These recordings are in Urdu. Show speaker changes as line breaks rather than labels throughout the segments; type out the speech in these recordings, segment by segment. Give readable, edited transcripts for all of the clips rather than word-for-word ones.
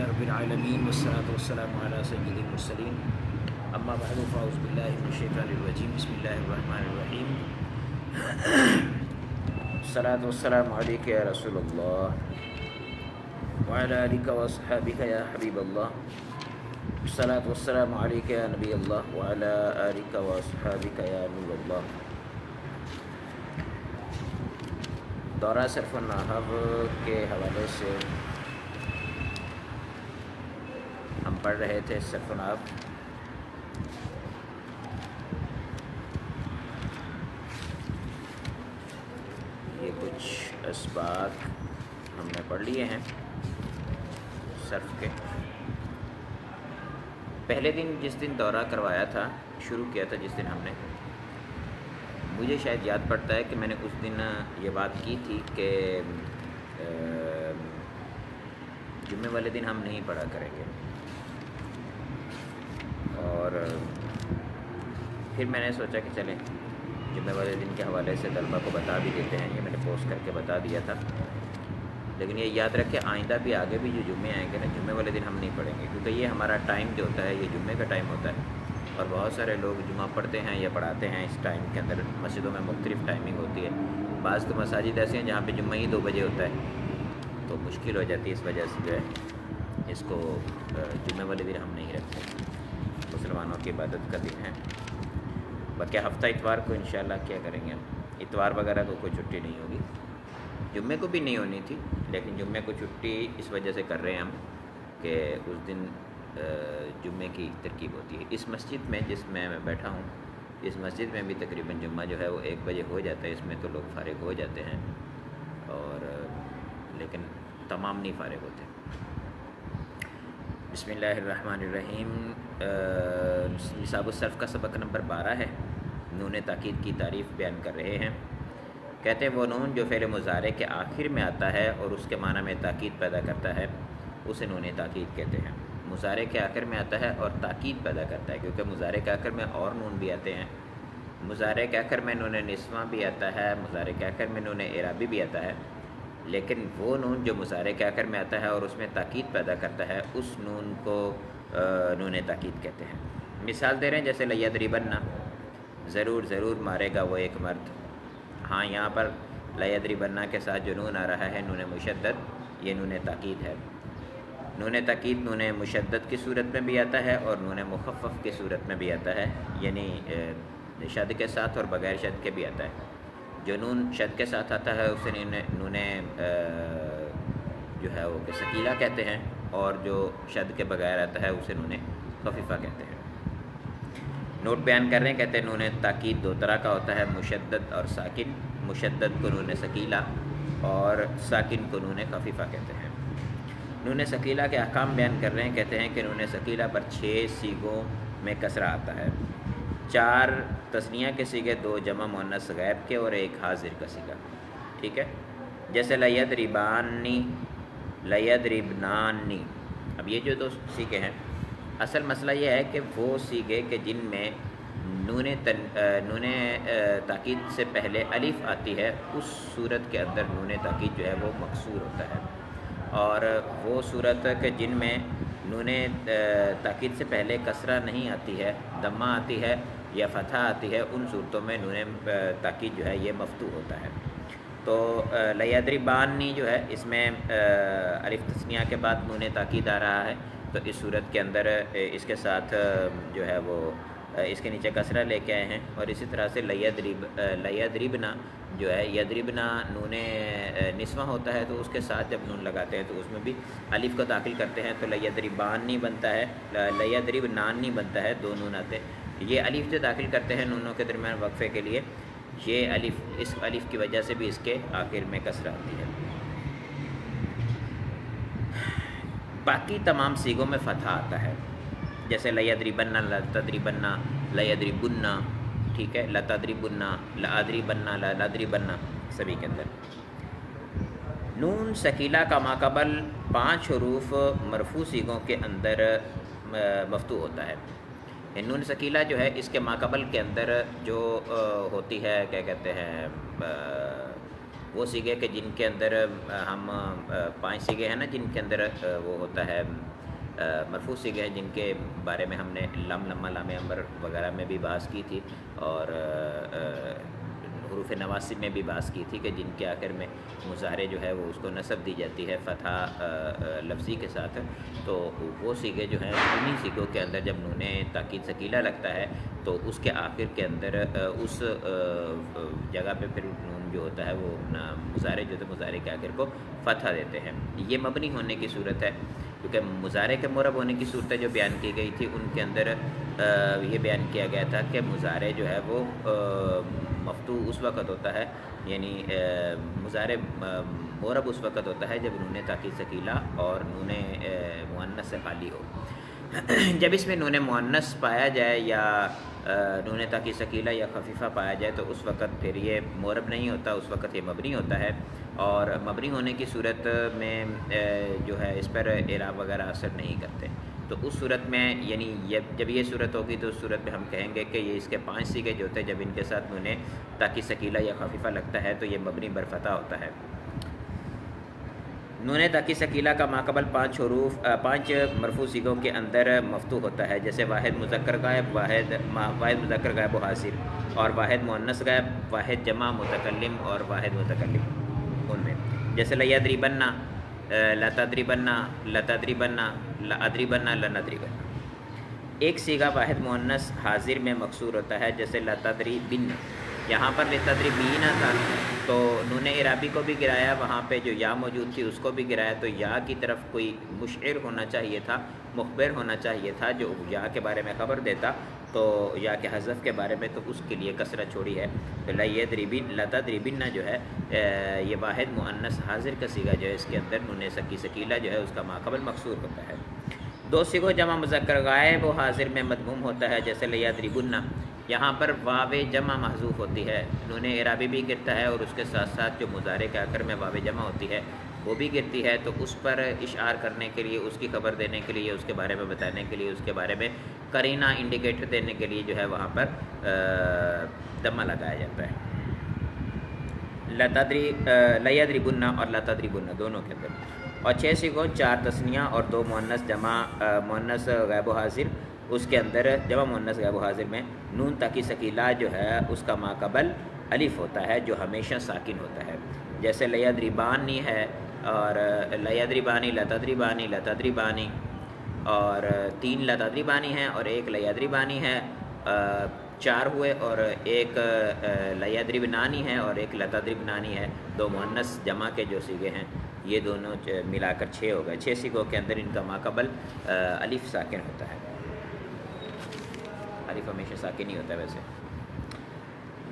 رب العالمین والصلاة والسلام علی سید المرسلین اما بعد فاعوذ باللہ من الشیطان الرجیم بسم اللہ الرحمن الرحیم الصلاة والسلام علیک یا رسول اللہ وعلی آلک واصحابک یا حبیب اللہ الصلاة والسلام علیک یا نبی اللہ وعلی آلک واصحابک یا نور اللہ۔ دورہ صرف النحو کے حوالے سے ہم پڑھ رہے تھے صرف النحو، یہ کچھ اسباق ہم نے پڑھ لیے ہیں صرف کے۔ پہلے دن جس دن دورہ کروایا تھا، شروع کیا تھا جس دن ہم نے، مجھے شاید یاد پڑتا ہے کہ میں نے اس دن یہ بات کی تھی کہ جمعے والے دن ہم نہیں پڑھا کریں گے، اور پھر میں نے سوچا کہ چلیں جمعے والے دن کے حوالے سے طلبہ کو بتا بھی دیتے ہیں۔ یہ میں نے پوسٹ کر کے بتا دیا تھا، لیکن یہ یاد رکھے آئندہ بھی آگے بھی جو جمعے آئیں گے نا، جمعے والے دن ہم نہیں پڑھیں گے، کیونکہ یہ ہمارا ٹائم جو ہوتا ہے یہ جمعے کا ٹائم ہوتا ہے، اور بہت سارے لوگ جمعہ پڑھتے ہیں یا پڑھاتے ہیں اس ٹائم کے اندر۔ مسجدوں میں مختلف ٹائمنگ ہوتی ہے، بعض تو مساجد ایسے ہیں جہاں پہ جمعہ ہی 2 بجے ہوتا ہے، تو مشکل ہو جاتی ہے۔ اس وجہ سے جو ہے اس کو جمعے والے دن ہم نہیں رکھتے، مسلمانوں کی عبادت کا دن ہے۔ باقی ہفتہ اتوار کو انشاءاللہ کیا کریں گے ہم، اتوار وغیرہ کو کوئی چھٹی نہیں ہوگی، جمعے کو بھی نہیں ہونی تھی، لیکن جمعے کو چھٹی اس وجہ سے کر رہے ہیں ہم کہ اس دن جمعے کی ترکیب ہوتی ہے۔ اس مسجد میں جس میں بیٹھا ہوں، اس مسجد میں بھی تقریباً جمعہ جو ہے وہ 1 بجے ہو جاتا ہے، اس میں تو لوگ فارغ ہو جاتے ہیں، اور لیکن تمام نہیں فارغ ہوتے۔ بسم اللہ الرحمن الرحیم۔ نصاب الصرف کا سبق نمبر 12 ہے، نون تاکید کی تعریف بیان کر رہے ہیں۔ کہتے ہیں وہ نون جو فعل مضارع کے آخر میں آتا ہے اور اس کے معنی میں تاکید پیدا کرتا ہے، اسے نون تاکید کہتے ہیں۔ مضارع کے آخر میں آتا ہے اور تاکید پیدا کرتا ہے، کیونکہ مضارع کے آخر میں اور نون بھی آتے ہیں، مضارع کے آخر میں نون نسواں بھی آتا ہے، مضارع کے آخر میں نون اعرابی بھی آتا ہے، لیکن وہ نون جو مضارع کے آخر میں آتا ہے اور اس میں تاکید پیدا کرتا ہے، اس نون کو نون تاکید کہتے ہیں۔ مثال دے رہے ہیں جیسے لیضربن، ضرور ضرور مارے گا وہ ایک مرد۔ ہاں، یہاں پر لیضربن کے ساتھ جو نون آ رہا ہے نون مشدد، یہ نون تاکید ہے۔ نون تاکید نون مشدد کی صورت میں بھی آتا ہے اور نون مخفف کی صورت میں بھی آتا ہے، یعنی شد کے ساتھ اور بغیر شد کے بھی آتا ہے۔ جو نون شد کے ساتھ آتا ہے اسے نون جو ہے وہ ثقیلہ کہتے ہیں، اور جو شد کے بغیر آتا ہے اسے نون خفیفہ کہتے ہیں۔ نوٹ بیان کر رہے ہیں، کہتے ہیں نون تاکید 2 طرح کا ہوتا ہے، مشدد اور ساکن۔ مشدد کو نون ثقیلہ اور ساکن کو نون خفیفہ کہتے ہیں۔ نون ثقیلہ کے احکام بیان کر رہے ہیں، کہتے ہیں کہ نون ثقیلہ پر 6 صیغوں میں کسرہ آتا ہے، 4 تثنیہ کے صیغے، 2 جمع مؤنث غائب کے اور 1 حاضر کا صیغہ، ٹھیک ہے۔ جیسے لیضربانی، لیضربنانی۔ اب یہ جو 2 صیغے ہیں، اصل مسئلہ یہ ہے کہ وہ صیغے کہ جن میں نون تاکید سے پہلے الف آتی ہے، اس صورت کے اندر نون تاکید جو ہے وہ مکسور ہوتا ہے، اور وہ صورت کہ جن میں نون تاکید سے پہلے کسرہ نہیں آتی ہے، ضمہ آتی ہے یا فتحہ آتی ہے، ان صورتوں میں نون تاکید جو ہے یہ مفتوح ہوتا ہے۔ تو لیضربانی جو ہے اس میں الف تثنیہ کے بعد نون تاکید آ رہا ہے، تو اس صورت کے اندر اس کے ساتھ جو ہے وہ اس کے نیچے کسرہ لے کے آئے ہیں، اور اسی طرح سے لیضربنا جو ہے، یضربنا نون نسواں ہوتا ہے، تو اس کے ساتھ جب نون لگاتے ہیں تو اس میں بھی الف کو داخل کرتے ہیں، تو لیضربانی بنتا ہے، لیضربنانی بنتا ہے، 2 نون آتے ہیں۔ یہ الف جو داخل کرتے ہیں نونوں کے درمیان وقفے کے لیے، یہ الف، اس الف کی وجہ سے بھی اس کے آخر میں کسرہ آتی ہے۔ باقی تمام صیغوں میں فتحہ آتا ہے، جیسے لیضربن، لتضربن، لیضربن، ٹھیک ہے، لتضربن، لأضربن، لنضربن، سبھی کے اندر۔ نون ثقیلہ کا ماقبل 5 حروف مرفوع صیغوں کے اندر مفتوح ہوتا ہے۔ نون ثقیلہ جو ہے اس کے ماقبل کے اندر جو ہوتی ہے، کیا کہتے ہیں، وہ صیغے کہ جن کے اندر ہم 5 صیغے ہیں نا، جن کے اندر وہ ہوتا ہے مرفوع صیغے ہیں جن کے بارے میں ہم نے لم لمہ لام امر وغیرہ میں بھی بحث کی تھی، اور حروف نواسب میں بھی بحث کی تھی کہ جن کے آخر میں مضارع جو ہے وہ اس کو نصب دی جاتی ہے فتح لفظی کے ساتھ، تو وہ صیغے جو ہیں انہی صیغوں کے اندر جب نون تاکید ثقیلہ لگتا ہے تو اس کے آخر کے اندر اس جگہ پہ پھر نون جو ہوتا ہے وہ مضارع جو ہے مضارع کے آخر کو فتح دیتے ہیں۔ یہ مبنی ہونے کی صورت ہے، کیونکہ مضارع کے معرب ہونے کی صورتیں جو بیان کی گئی تھی ان کے اندر یہ بیان کیا گیا تھا کہ مضارع جو ہے وہ مفتوح اس وقت ہوتا ہے، یعنی مضارع معرب اس وقت ہوتا ہے جب نون تاکید ثقیلہ اور نون مؤنث سے خالی ہو۔ جب اس میں نون مؤنث پایا جائے یا نون تاکید ثقیلہ یا خفیفہ پایا جائے تو اس وقت پھر یہ معرب نہیں ہوتا، اس وقت یہ مبنی ہوتا ہے، اور مبنی ہونے کی صورت میں جو ہے اس پر اعراب وغیرہ اثر نہیں کرتے۔ تو اس صورت میں یعنی جب یہ صورت ہوگی تو اس صورت میں ہم کہیں گے کہ یہ اس کے 5 صیغے جو ہوتے ہیں جب ان کے ساتھ نون تاکید ثقیلہ یا خفیفہ لگتا ہے تو یہ مبنی بر فتح ہوتا ہے۔ نون تاکید ثقیلہ کا ماقبل 5 مرفوع صیغوں کے اندر مفتوح ہوتا ہے، جیسے واحد مذکر غائب، واحد مذکر غائب و حاضر، اور واحد مؤنث غائب، واحد جمع متکلم اور واحد متکلم۔ ان میں جیسے لیضربن، لتضربن، لتضربن، لأضربن، لنضربن۔ ایک صیغہ واحد مؤنث حاضر میں مکسور ہوتا ہے، جیسے لتضربن، یہاں پر لتضربین تھا تو نون اعرابی کو بھی گرایا، وہاں پہ جو یا موجود تھی اس کو بھی گرایا، تو یا کی طرف کوئی مشعر ہونا چاہیے تھا، مخبر ہونا چاہیے تھا جو یا کے بارے میں خبر دیتا، تو یا کے حذف کے بارے میں تو اس کے لیے کسرہ چھوڑی ہے۔ تو لتضربن جو ہے یہ واحد مؤنث حاضر کا صیغہ جو ہے اس کے اندر نون ثقیلہ جو ہے اس کا ماقبل مکسور ہوتا ہے۔ 2 صیغوں جمع مذکر غائب و حاضر میں مضموم ہوتا ہے، جیسے لیضربن، یہاں پر واو جمع محذوف ہوتی ہے، نون اعرابی بھی گرتا ہے اور اس کے ساتھ ساتھ جو مضارع کے آخر میں واو جمع ہوتی ہے وہ بھی گرتی ہے، تو اس پر اشعار کرنے کے لیے، اس کی خبر دینے کے لیے، اس کے بارے میں بتانے کے لیے، اس کے بارے میں قرینہ انڈیکیٹر دینے کے لیے جو ہے وہاں پر دمہ لگایا جاتا ہے۔ لیضربن اور لتضربن دونوں کے اندر، اور 6 صیغوں 4 تثنیہ اور 2 مؤنث جمع مؤنث غائب و حاضر، اس کے اندر جمع مؤنث غائب و حاضر میں نون تاکید ثقیلہ جو ہے اس کا ماقبل الف ہوتا ہے جو ہمیشہ ساکن ہوتا ہے، جیسے لیضربانی ہے، اور لیضربانی، لتضربانی، لتضربانی، اور 3 لتضربانی ہیں اور 1 لیضربانی ہے، 4 ہوئے، اور 1 لیضربنانی ہے اور 1 لتضربنانی ہے، 2 مؤنث جمع کے جو صیغے ہیں یہ دونوں ملا کر 6 ہو گئے۔ 6 صیغوں کے اندر ان کا ماقبل الف ساکن ہوتا ہے، الف ہمیشہ ساکن ہی ہوتا ہے۔ ویسے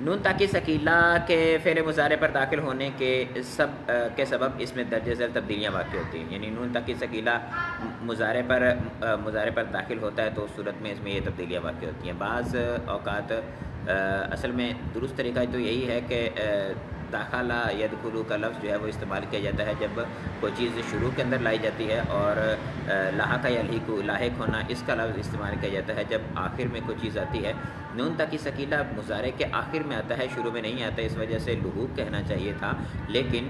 نون تاکید ثقیلہ کے فعل مضارع پر داخل ہونے کے سبب اس میں درجہ ذیل تبدیلیاں واقع ہوتی ہیں، یعنی نون تاکید ثقیلہ مضارع پر داخل ہوتا ہے تو اس صورت میں اس میں یہ تبدیلیاں واقع ہوتی ہیں۔ بعض اوقات اصل میں درست طریقہ تو یہی ہے کہ داخلہ یدخلو کا لفظ جو ہے وہ استعمال کیا جاتا ہے جب کوئی چیز شروع کے اندر لائی جاتی ہے، اور لاحق یلحق، لاحق ہونا، اس کا لفظ استعمال کیا جاتا ہے جب آخر میں کوئی چیز آتی ہے۔ نون تاکید ثقیلہ مضارع کے آخر میں آتا ہے، شروع میں نہیں آتا، اس وجہ سے لحوق کہنا چاہیے تھا، لیکن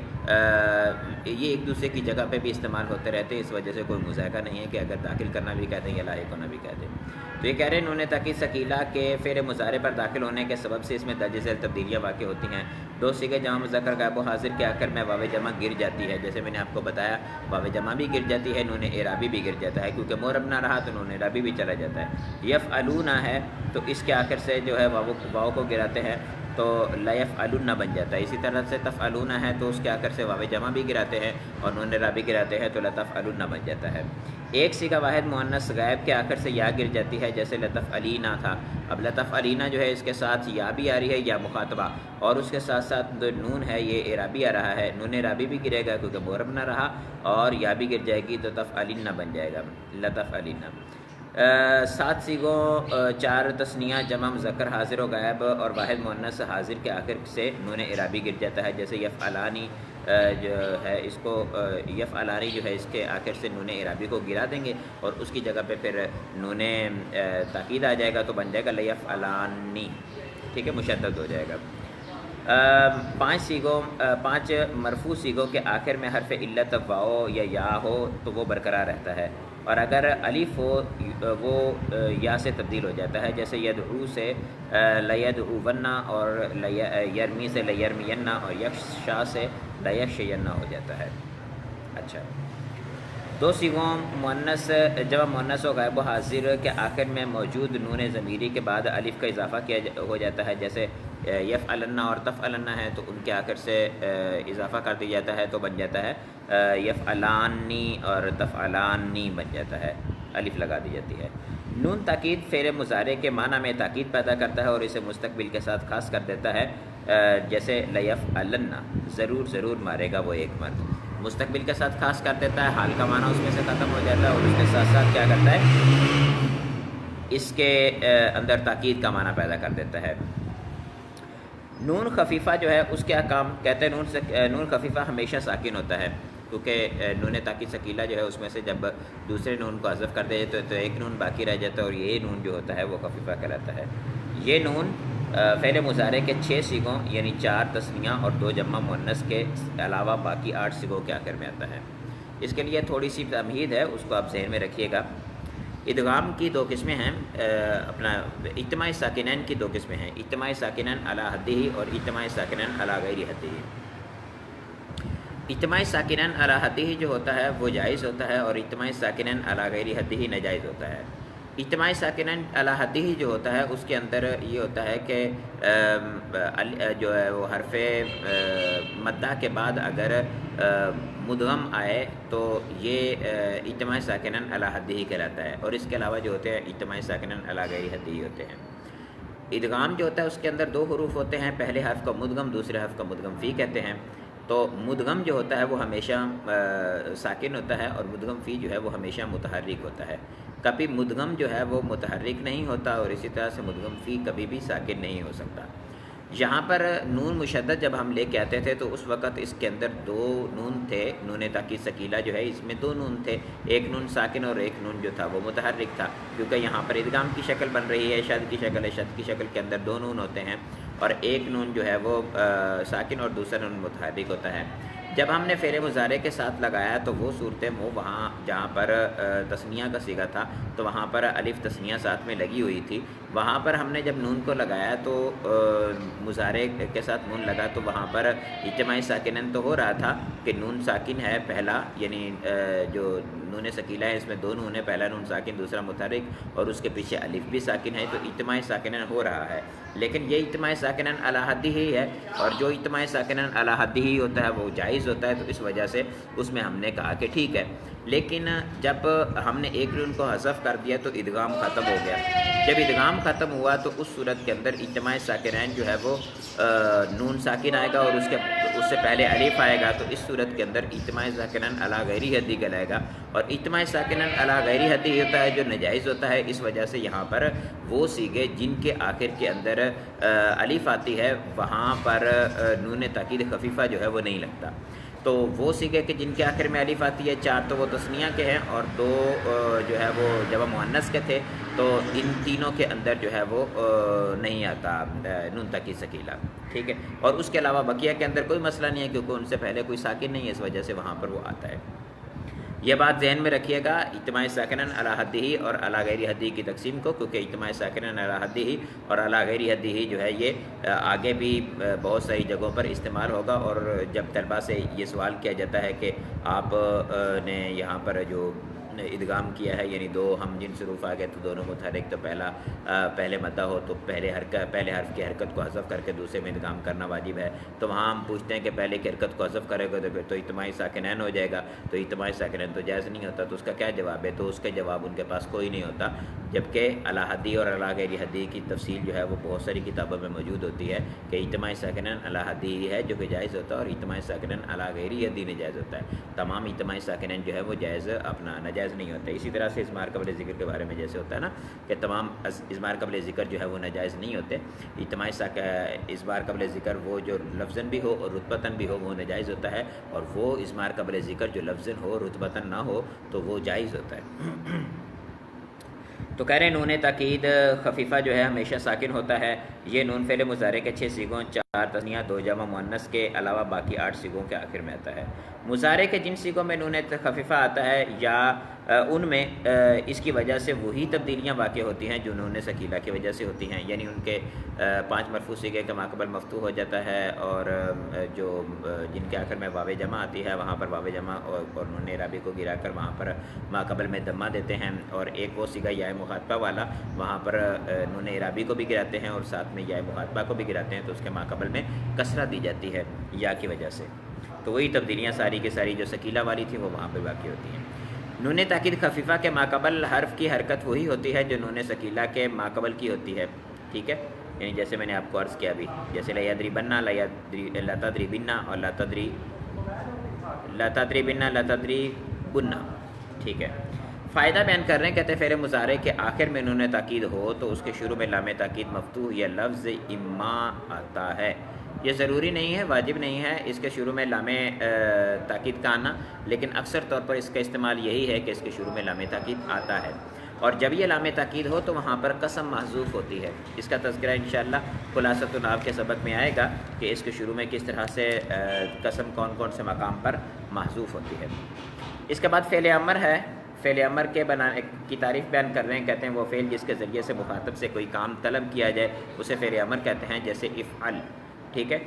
یہ ایک دوسرے کی جگہ پہ بھی استعمال ہوتے رہتے، اس وجہ سے کوئی مذائقہ نہیں ہے کہ اگر داخل کرنا بھی کہتے ہیں یا لاحق ہونا بھی کہتے ہیں۔ تو یہ کہہ رہے ہیں نون تاکید ثقیلہ کے فعل مضارع پر داخل ہونے کے سبب سے اس میں درجہ ذیل تبدیلیاں واقع ہوتی ہیں۔ 2 صیغے جمع مذکر غائب و حاضر کے آخر میں واو جمع گر جاتی ہے، جیسے میں نے آپ کو بتایا واو جمع بھی گر جاتی ہے، نون اعرابی بھی گر جاتا ہے، کیونکہ معرب نہ رہا تو نون اعرابی بھی چلا جاتا ہے۔ یفعلون ہے تو اس کے آخر سے جو ہے واو کو گراتے ہیں تو لیفعلن بن جاتا ہے، اسی طرح سے تفعلون ہے تو اس کے آخر سے واو جمع بھی گراتے ہیں اور نون اعرابی گراتے ہیں تو لتفعلن بن جاتا ہے۔ ایک صیغہ واحد مؤنث غائب کے آخر سے یا گر جاتی ہے، جیسے لتفعلینا تھا، اب لتفعلینا جو ہے اس کے ساتھ یا بھی آ رہی ہے یا مخاطبہ، اور اس کے ساتھ ساتھ نون ہے یہ اعرابی آ رہا ہے، نون اعرابی بھی گرے گا کیونکہ معرب نہ رہا، اور یا بھی گر جائے گی تو تفعلن بن جائے گا، لتفعلن۔ 7 صیغوں 4 تثنیہ جمع مذکر حاضر و غائب اور واحد مؤنث حاضر کے آخر سے نون اعرابی گر جاتا ہے، جیسے یفعلانی جو ہے اس کو یفعلانی جو ہے اس کے آخر سے نون اعرابی کو گرا دیں گے اور اس کی جگہ پہ پھر نون تاکید آ جائے گا تو بن جائے گا لیفعلانی، ٹھیک ہے، مشدد ہو جائے گا۔ 5 مرفوع صیغوں کے آخر میں حرف علت واو یا ہو تو وہ برقرار رہتا ہے، اور اگر الف ہو وہ یا سے تبدیل ہو جاتا ہے، جیسے یدعو سے لیدعونا، اور یرمی سے لیرمینہ، اور یخشا سے لیخشینہ ہو جاتا ہے۔ اچھا، دو سیغوں مؤنث جب مؤنث و غائب و حاضر کے آخر میں موجود نون ضمیری کے بعد الف کا اضافہ کیا ہو جاتا ہے، جیسے یفعلن اور تفعلن ہے تو ان کے آخر سے اضافہ کر دیا جاتا ہے تو بن جاتا ہے یفعلانی اور تفعلانی بن جاتا ہے، الف لگا دی جاتی ہے۔ نون تاکید فعل مضارع کے معنی میں تاکید پیدا کرتا ہے اور اسے مستقبل کے ساتھ خاص کر دیتا ہے، جیسے لیفعلن، ضرور ضرور مارے گا وہ ایک مرد، مستقبل کے ساتھ خاص کر دیتا ہے، حال کا معنی اس میں سے ختم ہو جاتا ہے اور اس کے ساتھ ساتھ کیا کرتا ہے، اس کے اندر تاکید کا معنی پیدا کر دیتا ہے۔ نون خفیفہ جو ہے اس کے احکام کہتے ہیں نون خفیفہ ہمیشہ ساکن ہوتا ہے، کیونکہ نون تاکید ثقیلہ جو ہے اس میں سے جب دوسرے نون کو حذف کر دیا تو ایک نون باقی رہ جاتا ہے اور یہ نون جو ہوتا ہے وہ خفیفہ کہلاتا ہے۔ یہ نون فعل مضارع کے 6 صیغوں یعنی 4 تثنیہ اور 2 جمع مؤنث کے علاوہ باقی 8 صیغوں کے آخر میں آتا ہے۔ اس کے لیے تھوڑی سی تمہید ہے، اس کو آپ ذہن میں رکھیے گا۔ ادغام کی 2 قسمیں ہیں، اپنا اجتماع ساکنین کی 2 قسمیں ہیں، اجتماع ساکنین علی حدہ اور اجتماع ساکنین علی غیر حدہ۔ اجتماع ساکنین علی حدہ جو ہوتا ہے وہ جائز ہوتا ہے اور اجتماع ساکنین علی غیر حدہ ناجائز ہوتا ہے۔ اجتماع ساکنین علی حدہ جو ہوتا ہے اس کے اندر یہ ہوتا ہے کہ جو ہے وہ حرف مدہ کے بعد اگر مدغم آئے تو یہ اجتماع ساکنین علی حدہ کہلاتا ہے، اور اس کے علاوہ جو ہوتے ہیں اجتماع ساکنین علی غیر حدہ ہوتے ہیں۔ ادغام جو ہوتا ہے اس کے اندر 2 حروف ہوتے ہیں، پہلے حرف کا مدغم، دوسرے حرف کا مدغم فی کہتے ہیں۔ تو مدغم جو ہوتا ہے وہ ہمیشہ ساکن ہوتا ہے اور مدغم فی جو ہے وہ ہمیشہ متحرک ہوتا ہے۔ کبھی مدغم جو ہے وہ متحرک نہیں ہوتا اور اسی طرح سے مدغم فی کبھی بھی ساکن نہیں ہو سکتا۔ یہاں پر نون مشدد جب ہم لے کے آتے تھے تو اس وقت اس کے اندر 2 نون تھے، نون تاکید ثقیلہ جو ہے اس میں 2 نون تھے، ایک نون ساکن اور ایک نون جو تھا وہ متحرک تھا، کیونکہ یہاں پر ادغام کی شکل بن رہی ہے، شد کی شکل ہے، شد کی شکل کے اندر 2 نون ہوتے ہیں اور ایک نون جو ہے وہ ساکن اور دوسرا نون متحرک ہوتا ہے۔ جب ہم نے فعل مضارع کے ساتھ لگایا تو وہ صورتیں وہ وہاں جہاں پر تثنیہ کا صیغہ تھا تو وہاں پر الف تثنیہ ساتھ میں لگی ہوئی تھی، وہاں پر ہم نے جب نون کو لگایا تو مضارع کے ساتھ نون لگا تو وہاں پر اجتماع ساکنن تو ہو رہا تھا کہ نون ساکن ہے پہلا، یعنی جو نون ثقیلہ ہے اس میں 2 نون ہے، پہلا نون ساکن دوسرا متحرک اور اس کے پیچھے الف بھی ساکن ہے، تو اجتماع ساکنن ہو رہا ہے، لیکن یہ اجتماع ساکنن علی حدہ ہی ہے، اور جو اجتماع ساکنن علی حدہ ہی ہوتا ہے وہ جائز ہوتا ہے، تو اس وجہ سے اس میں ہم نے کہا کہ ٹھیک ہے۔ لیکن جب ہم نے ایک نون کو حذف کر دیا تو ادغام ختم ہو گیا، جب ادغام ختم ہوا تو اس صورت کے اندر اجتماع ساکنین جو ہے وہ نون ساکن آئے گا اور اس سے پہلے الف آئے گا، تو اس صورت کے اندر اجتماع ساکنن علی غیر حدہ کہلائے گا، اور اجتماع ساکنن علی غیر حدہ ہوتا ہے جو ناجائز ہوتا ہے، اس وجہ سے یہاں پر وہ صیغے جن کے آخر کے اندر الف آتی ہے وہاں پر نون تاکید خفیفہ جو ہے وہ نہیں لگتا۔ تو وہ صیغے کہ جن کے آخر میں الف آتی ہے 4 تو وہ تثنیہ کے ہیں اور 2 جو ہے وہ جمع مؤنث کے تھے، تو ان تینوں کے اندر جو ہے وہ نہیں آتا نون تاکید ثقیلہ، ٹھیک ہے، اور اس کے علاوہ بقیہ کے اندر کوئی مسئلہ نہیں ہے کیونکہ ان سے پہلے کوئی ساکن نہیں ہے، اس وجہ سے وہاں پر وہ آتا ہے۔ یہ بات ذہن میں رکھیے گا اجتماع ساکنن علی حدہ اور علی غیر حدہ کی تقسیم کو، کیونکہ اجتماع ساکنن علی حدہ اور علی غیر حدہ جو ہے یہ آگے بھی بہت ساری جگہوں پر استعمال ہوگا، اور جب طلباء سے یہ سوال کیا جاتا ہے کہ آپ نے یہاں پر جو ادغام کیا ہے یعنی 2 ہم جنس حروف آ گئے تو دونوں متحرک، تو پہلے مدہ ہو تو پہلے حرف کی حرکت کو حذف کر کے دوسرے میں ادغام کرنا واجب ہے، تو وہاں ہم پوچھتے ہیں کہ پہلے کی حرکت کو حذف کرے گا تو پھر تو اجتماع ساکنین ہو جائے گا، تو اجتماع ساکنین تو جائز نہیں ہوتا، تو اس کا کیا جواب ہے؟ تو اس کا جواب ان کے پاس کوئی نہیں ہوتا، جبکہ علی حدہ اور علی غیر حدہ کی تفصیل جو ہے وہ بہت ساری کتابوں میں موجود ہوتی ہے کہ اجتماع ساکنین علی حدہ ہی ہے جو کہ جائز ہوتا ہے اور اجتماع ساکنین علی غیر حدہ ناجائز ہوتا ہے، تمام اجتماع ساکنین جو ہے وہ جائز اپنا ناجائز نہیں ہوتا۔ اسی طرح سے اضمار قبل ذکر کے بارے میں جیسے ہوتا ہے نا کہ تمام اضمار قبل ذکر جو ہے وہ ناجائز نہیں ہوتے، اضمار قبل ذکر وہ جو لفظاً بھی ہو اور رتبتاً بھی ہو وہ ناجائز ہوتا ہے، اور وہ اضمار قبل ذکر جو لفظاً ہو رتبتاً نہ ہو تو وہ جائز ہوتا ہے۔ تو کہہ رہے ہیں نون تاکید خفیفہ جو ہے ہمیشہ ساکن ہوتا ہے، یہ نون فعل مضارع کے 6 صیغوں 4 تثنیہ 2 جمع مؤنث کے علاوہ باقی 8 صیغوں کے آخر میں آتا ہے۔ مضارع کے جن صیغوں میں نون خفیفہ آتا ہے یا ان میں اس کی وجہ سے وہی تبدیلیاں واقع ہوتی ہیں جو نون ثقیلہ کی وجہ سے ہوتی ہیں، یعنی ان کے 5 مرفوع صیغے کا ماقبل مفتوح ہو جاتا ہے، اور جو جن کے آخر میں واو جمع آتی ہے وہاں پر واو جمع اور نون اعرابی کو گرا کر وہاں پر ماقبل میں دمہ دیتے ہیں، اور ایک وہ صیغہ یا مخاطبہ والا وہاں پر نون اعرابی کو بھی گراتے ہیں اور ساتھ میں یا مخاطبہ کو بھی گراتے ہیں، تو اس کے ماقبل میں کسرہ دی جاتی ہے یا کی وجہ سے۔ تو وہی تبدیلیاں ساری کی ساری جو ثقیلہ والی تھی وہ وہاں پہ واقع ہوتی ہیں۔ نون تاکید خفیفہ کے ماقبل حرف کی حرکت وہی ہوتی ہے جو نون ثقیلہ کے ماقبل کی ہوتی ہے، ٹھیک ہے، یعنی جیسے میں نے آپ کو عرض کیا ابھی، جیسے لیدربن، لتضربن اور لتضربن، ٹھیک ہے۔ فائدہ بیان کر رہے ہیں، کہتے ہیں فعل مضارع کے آخر میں نون تاکید ہو تو اس کے شروع میں لام تاکید مفتوح یا لفظ اما آتا ہے۔ یہ ضروری نہیں ہے، واجب نہیں ہے اس کے شروع میں لام تاکید کا آنا، لیکن اکثر طور پر اس کا استعمال یہی ہے کہ اس کے شروع میں لام تاکید آتا ہے، اور جب یہ لام تاکید ہو تو وہاں پر قسم محذوف ہوتی ہے۔ اس کا تذکرہ انشاءاللہ خلاصۃ النحو کے سبق میں آئے گا کہ اس کے شروع میں کس طرح سے قسم کون کون سے مقام پر محذوف ہوتی ہے۔ اس کے بعد فعل امر ہے، فعل امر کے بنانے کی تعریف بیان کر رہے ہیں، کہتے ہیں وہ فعل جس کے ذریعے سے مخاطب سے کوئی کام طلب کیا جائے اسے فعل امر کہتے ہیں، جیسے افعل، ٹھیک ہے۔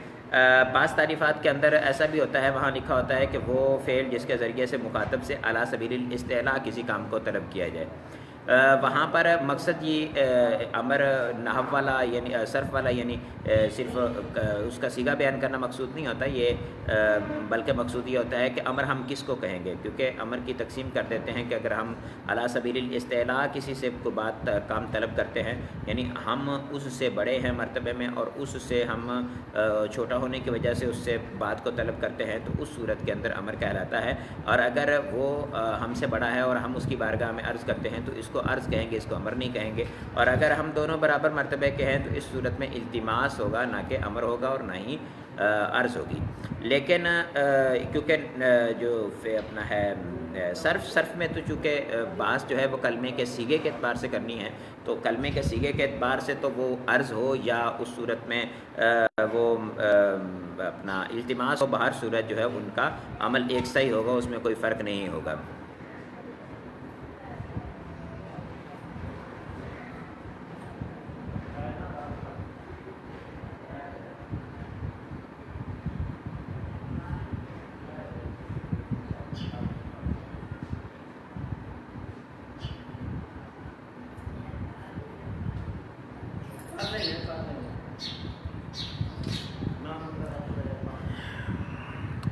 بعض تعریفات کے اندر ایسا بھی ہوتا ہے، وہاں لکھا ہوتا ہے کہ وہ فعل جس کے ذریعے سے مخاطب سے علی سبیل الاستعلاء کسی کام کو طلب کیا جائے۔ وہاں پر مقصد یہ امر نحو والا یعنی صرف والا یعنی صرف اس کا صیغہ بیان کرنا مقصود نہیں ہوتا، یہ بلکہ مقصود یہ ہوتا ہے کہ امر ہم کس کو کہیں گے، کیونکہ امر کی تقسیم کر دیتے ہیں کہ اگر ہم علی سبیل الاستعلاء کسی سے کوئی بات کام طلب کرتے ہیں، یعنی ہم اس سے بڑے ہیں مرتبے میں اور اس سے ہم چھوٹا ہونے کی وجہ سے اس سے بات کو طلب کرتے ہیں، تو اس صورت کے اندر امر کہلاتا ہے، اور اگر وہ ہم سے بڑا ہے اور ہم اس کی بارگاہ میں عرض کرتے ہیں تو اس کو عرض کہیں گے، اس کو امر نہیں کہیں گے، اور اگر ہم دونوں برابر مرتبے کے ہیں تو اس صورت میں التماس ہوگا، نہ کہ امر ہوگا اور نہ ہی عرض ہوگی۔ لیکن کیونکہ جو اپنا ہے صرف میں تو چونکہ بات جو ہے وہ کلمے کے صیغے کے اعتبار سے کرنی ہے، تو کلمے کے صیغے کے اعتبار سے تو وہ عرض ہو یا اس صورت میں وہ اپنا التماس ہو، بہر صورت جو ہے ان کا عمل ایک سا ہی ہوگا، اس میں کوئی فرق نہیں ہوگا۔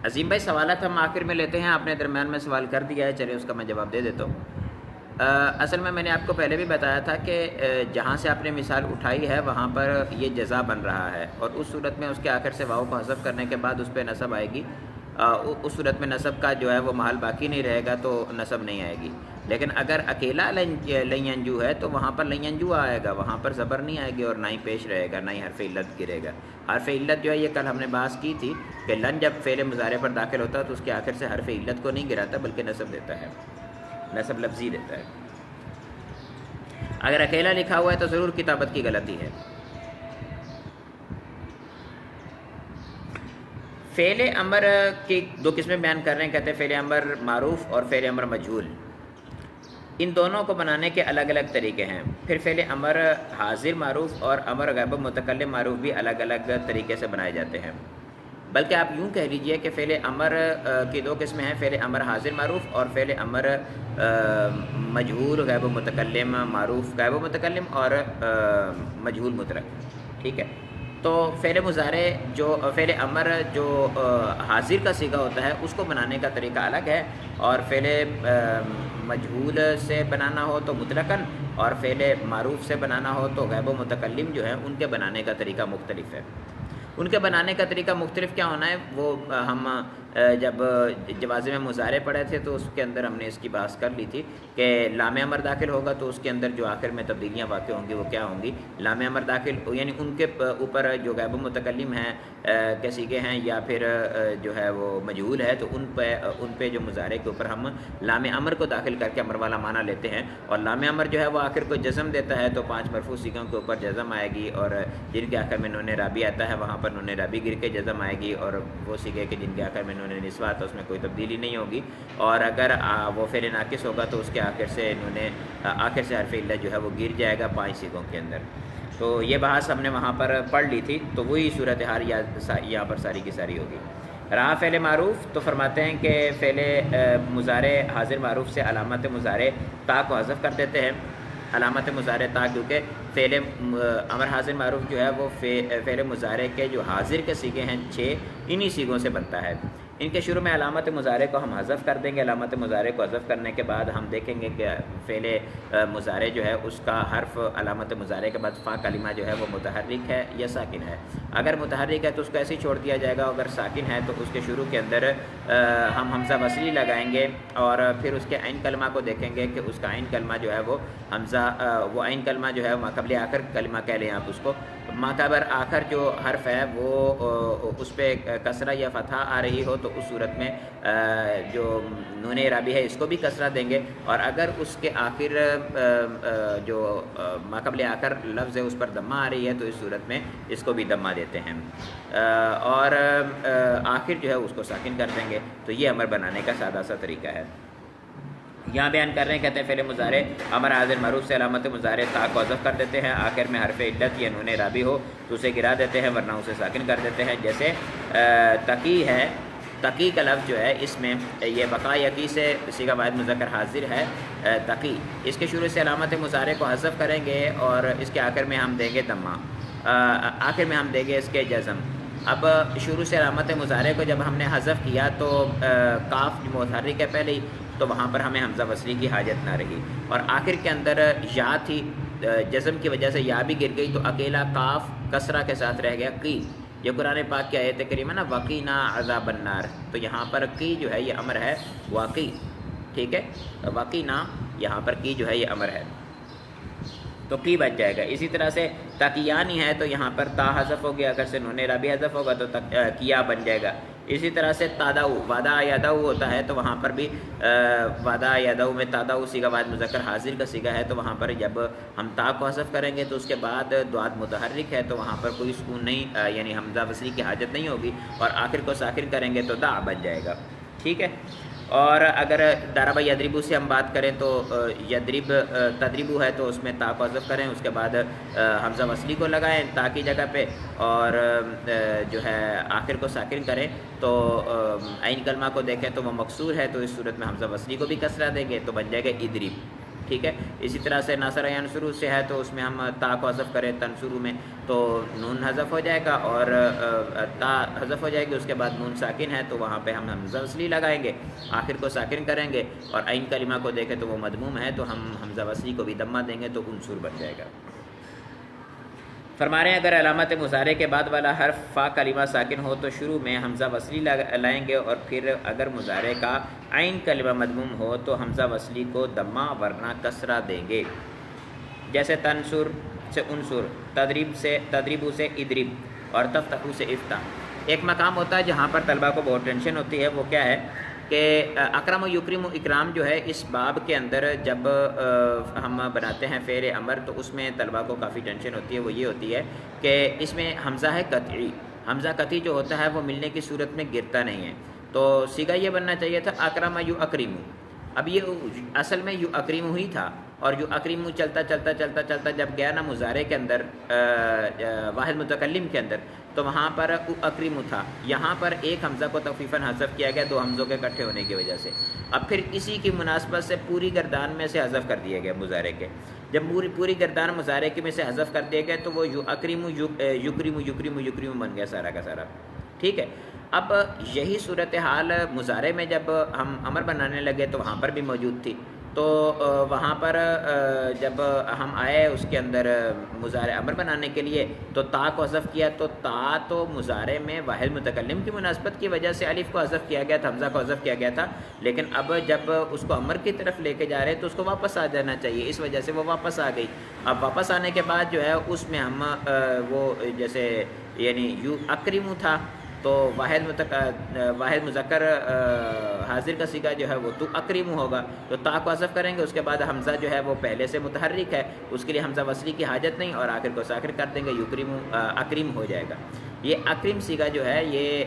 عظیم بھائی سوالات ہم آخر میں لیتے ہیں، آپ نے درمیان میں سوال کر دیا ہے، چلے اس کا میں جواب دے دیتا ہوں۔ اصل میں نے آپ کو پہلے بھی بتایا تھا کہ جہاں سے آپ نے مثال اٹھائی ہے وہاں پر یہ جزا بن رہا ہے، اور اس صورت میں اس کے آخر سے واو کو حذف کرنے کے بعد اس پہ نصب آئے گی، اس صورت میں نصب کا جو ہے وہ محل باقی نہیں رہے گا، تو نصب نہیں آئے گی۔ لیکن اگر اکیلا لینجو ہے تو وہاں پر لینجو آئے گا، وہاں پر زبر نہیں آئے گی اور نہ ہی پیش رہے گا، نہ ہی حرف علت گرے گا۔ حرف علت جو ہے یہ کل ہم نے بحث کی تھی کہ لن جب فعل مضارع پر داخل ہوتا ہے تو اس کے آخر سے حرف علت کو نہیں گراتا بلکہ نصب دیتا ہے، نصب لفظی دیتا ہے۔ اگر اکیلا لکھا ہوا ہے تو ضرور کتابت کی غلطی ہے۔ فعل امر کی دو قسمیں بیان کر رہے ہیں، کہتے ہیں فعل امر معروف اور فعل امر مجہول، ان دونوں کو بنانے کے الگ الگ طریقے ہیں۔ پھر فعل امر حاضر معروف اور امر غیب متکلم معروف بھی الگ الگ طریقے سے بنائے جاتے ہیں، بلکہ آپ یوں کہہ لیجئے کہ فعل امر کی دو قسمیں ہیں، فعل امر حاضر معروف اور فعل امر مجہول غیب متکلم معروف غیب متکلم اور مجہول مطلق، ٹھیک ہے۔ تو فعل مضارع جو فعل امر جو حاضر کا صیغہ ہوتا ہے اس کو بنانے کا طریقہ الگ ہے، اور فعل مجہول سے بنانا ہو تو مطلقاً اور فعل معروف سے بنانا ہو تو غیب و متکلم جو ہیں ان کے بنانے کا طریقہ مختلف ہے۔ ان کے بنانے کا طریقہ مختلف کیا ہونا ہے وہ ہم جب جوازم مضارع پڑھے تھے تو اس کے اندر ہم نے اس کی بحث کر لی تھی کہ لام امر داخل ہوگا تو اس کے اندر جو آخر میں تبدیلیاں واقع ہوں گی وہ کیا ہوں گی، لام امر داخل یعنی ان کے اوپر جو غیب متکلم ہیں کے صیغے ہیں یا پھر جو ہے وہ مجہول ہے تو ان پہ جو مضارع کے اوپر ہم لام امر کو داخل کر کے امر والا معنی لیتے ہیں، اور لام امر جو ہے وہ آخر کو جزم دیتا ہے تو 5 مرفوع صیغوں کے اوپر جزم آئے گی، اور جن کے آخر میں نون رابی آتا ہے وہاں پر نون رابی گر کے جزم آئے گی، اور وہ صیغے کے جن کے آخر میں نون نسوہ تو اس میں کوئی تبدیلی نہیں ہوگی، اور اگر وہ فعل ناقص ہوگا تو اس کے آخر سے آخر سے حرف علت جو ہے وہ گر جائے گا 5 سیغوں کے اندر۔ تو یہ بحث ہم نے وہاں پر پڑھ لی تھی، تو وہی صورتحال یہاں پر ساری کی ساری ہوگی۔ رہا فعل معروف، تو فرماتے ہیں کہ فعل مضارع حاضر معروف سے علامت مضارع تا کو حذف کر دیتے ہیں۔ علامت مضارع تا، کیونکہ فعل امر حاضر معروف جو ہے وہ فعل مضارع کے جو حاضر کے سیغے ہیں 6، انہی سیغوں سے بنتا ہے۔ ان کے شروع میں علامت مضارع کو ہم حذف کر دیں گے۔ علامت مضارع کو حذف کرنے کے بعد ہم دیکھیں گے کہ فعل مضارع جو ہے اس کا حرف علامت مضارع کے بعد فا کلمہ جو ہے وہ متحرک ہے یا ساکن ہے۔ اگر متحرک ہے تو اس کو ایسے ہی چھوڑ دیا جائے گا، اگر ساکن ہے تو اس کے شروع کے اندر ہم حمزہ وصلی لگائیں گے، اور پھر اس کے عین کلمہ کو دیکھیں گے کہ اس کا عین کلمہ جو ہے وہ حمزہ وہ عین کلمہ جو ہے ماقبل آخر کلمہ کہہ لیں آپ اس کو، ماقبل آخر جو حرف ہے وہ اس پہ کسرہ یا فتحہ آ رہی ہو تو اس صورت میں جو نون اعرابی ہے اس کو بھی کسرہ دیں گے، اور اگر اس کے آخر جو ماقبل آخر لفظ ہے اس پر دمہ آ رہی ہے تو اس صورت میں اس کو بھی دمہ دیتے ہیں، اور آخر جو ہے اس کو ساکن کر دیں گے۔ تو یہ امر بنانے کا سادہ سا طریقہ ہے۔ یہاں بیان کر رہے ہیں، کہتے ہیں فعل مضارع امر حاضر معروف سے علامت مضارع تا کو حذف کر دیتے ہیں، آخر میں حرف علت یا نون اعرابی ہو تو اسے گرا دیتے ہیں، ورنہ اسے ساکن کر دیتے ہیں۔ جیسے تقی ہے، تقی کا لفظ جو ہے اس میں یہ بقا یقی سے صیغہ واحد مذکر حاضر ہے تقی، اس کے شروع سے علامت مضارع کو حذف کریں گے اور اس کے آخر میں ہم دیں گے دمہ، آخر میں ہم دیں گے اس کے جزم۔ اب شروع سے علامت مضارع کو جب ہم نے حذف کیا تو کاف متحرک ہے پہلے ہی، تو وہاں پر ہمیں حمزہ وصلی کی حاجت نہ رہی، اور آخر کے اندر یا تھی، جزم کی وجہ سے یا بھی گر گئی تو اکیلا کاف کسرہ کے ساتھ رہ گیا کی۔ یہ قرآن پاک کی آیت کریمہ نا وقینا عذاب النار، تو یہاں پر کی جو ہے یہ امر ہے واقعی، ٹھیک ہے، وقینا یہاں پر کی جو ہے یہ امر ہے تو کی بچ جائے گا۔ اسی طرح سے تقیانی ہے تو یہاں پر تا حذف ہو گیا، اگر سے نون اعرابی حذف ہوگا تو کیا بن جائے گا۔ اسی طرح سے تاداؤ، وعدہ یاداؤ ہوتا ہے تو وہاں پر بھی وعدہ یاداؤ میں تاداؤ صیغہ واحد مذکر حاضر کا صیغہ ہے، تو وہاں پر جب ہم تا کو حذف کریں گے تو اس کے بعد دعات متحرک ہے تو وہاں پر کوئی سکون نہیں، یعنی حمزہ وصلی کی حاجت نہیں ہوگی، اور آخر کو ساکن کریں گے تو دا بن جائے گا، ٹھیک ہے۔ اور اگر ضرب یضربو سے ہم بات کریں تو یضرب تضربو ہے تو اس میں تا کو حذف کریں، اس کے بعد حمزہ وصلی کو لگائیں تا کی جگہ پہ، اور جو ہے آخر کو ساکن کریں تو عین کلمہ کو دیکھیں تو وہ مکسور ہے تو اس صورت میں حمزہ وصلی کو بھی کسرہ دیں گے تو بن جائے گا ادرب، ٹھیک ہے۔ اسی طرح سے ناصر ینصرو سے ہے تو اس میں ہم تا کو حذف کریں تنصرو میں تو نون حذف ہو جائے گا اور تا حذف ہو جائے گی، اس کے بعد نون ساکن ہے تو وہاں پہ ہم حمزہ وصلی لگائیں گے، آخر کو ساکن کریں گے، اور عین کلمہ کو دیکھیں تو وہ مضموم ہے تو ہم حمزہ وصلی کو بھی دمہ دیں گے تو عنصر بن جائے گا۔ فرما رہے ہیں اگر علامت مضارع کے بعد والا حرف فا کلمہ ساکن ہو تو شروع میں حمزہ وصلی لائیں گے، اور پھر اگر مضارع کا عین کلمہ مضموم ہو تو حمزہ وصلی کو دمہ ورنہ کسرہ دیں گے۔ جیسے تنصر سے انصر، تضربو سے ادرب، اور تفتحو سے افتح۔ ایک مقام ہوتا ہے جہاں پر طلبہ کو بہت ٹینشن ہوتی ہے، وہ کیا ہے کہ اکرم و یکرم و اکرام جو ہے اس باب کے اندر جب ہم بناتے ہیں فعل امر تو اس میں طلبہ کو کافی ٹینشن ہوتی ہے، وہ یہ ہوتی ہے کہ اس میں حمزہ ہے قطعی، حمزہ قطعی جو ہوتا ہے وہ ملنے کی صورت میں گرتا نہیں ہے، تو صیغہ یہ بننا چاہیے تھا اکرم یو اکرم، اب یہ اصل میں یو اکرم ہی تھا، اور یو اکرم چلتا چلتا چلتا چلتا جب گیا نا مضارع کے اندر واحد متکلم کے اندر تو وہاں پر اکرم تھا، یہاں پر ایک حمزہ کو تخفیفاً حذف کیا گیا دو حمزوں کے اکٹھے ہونے کی وجہ سے، اب پھر اسی کی مناسبت سے پوری گردان میں سے حذف کر دیا گیا مضارع کے، جب پوری گردان مضارع کے میں سے حذف کر دیا گیا تو وہ یو اکرم یکرم یکرم یکرم بن گیا سارا کا سارا، ٹھیک ہے۔ اب یہی صورتحال مضارع میں جب ہم امر بنانے لگے تو وہاں پر بھی موجود تھی، تو وہاں پر جب ہم آئے اس کے اندر مضارع امر بنانے کے لیے تو تا کو حذف کیا، تو تا تو مضارع میں واحد متکلم کی مناسبت کی وجہ سے الف کو حذف کیا گیا تھا، حمزہ کو حذف کیا گیا تھا، لیکن اب جب اس کو امر کی طرف لے کے جا رہے تو اس کو واپس آ جانا چاہیے، اس وجہ سے وہ واپس آ گئی۔ اب واپس آنے کے بعد جو ہے اس میں ہم وہ جیسے یعنی یو اکرم تھا تو واحد مذکر حاضر کا صیغہ جو ہے وہ تو اکرم ہوگا، تو تا کو حذف کریں گے، اس کے بعد حمزہ جو ہے وہ پہلے سے متحرک ہے، اس کے لیے حمزہ وصلی کی حاجت نہیں، اور آخر کو ساکن کر دیں گے، یکرم اکرم ہو جائے گا۔ یہ اکرم صیغہ جو ہے یہ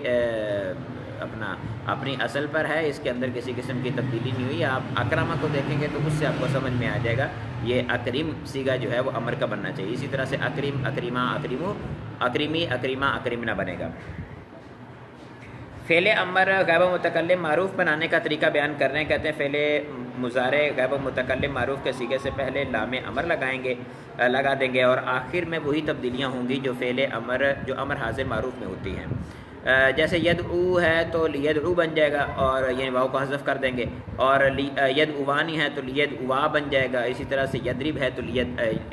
اپنی اصل پر ہے، اس کے اندر کسی قسم کی تبدیلی نہیں ہوئی. آپ اکرمہ کو دیکھیں گے تو اس سے آپ کو سمجھ میں آ جائے گا یہ اکریم صیغہ جو ہے وہ امر کا بننا چاہیے. اسی طرح سے اکریم، اکریمہ، اکریمو، اکریمی، اکریمہ، اکریمنا بنے گا. فعل امر غائب متکلم معروف بنانے کا طریقہ بیان کر رہے ہیں. کہتے ہیں فعل مضارع غائب متکلم معروف کے صیغے سے پہلے لام امر لگا دیں گے اور آخر میں وہی تبدیلیاں ہوں گی جو فعل امر جو امر حاضر معروف میں ہوتی ہیں. جیسے یدعو ہے تو لیدعو بن جائے گا اور یعنی واو کو حذف کر دیں گے. اور یدعوانی ہے تو لیدعوا بن جائے گا. اسی طرح سے یدرب ہے تو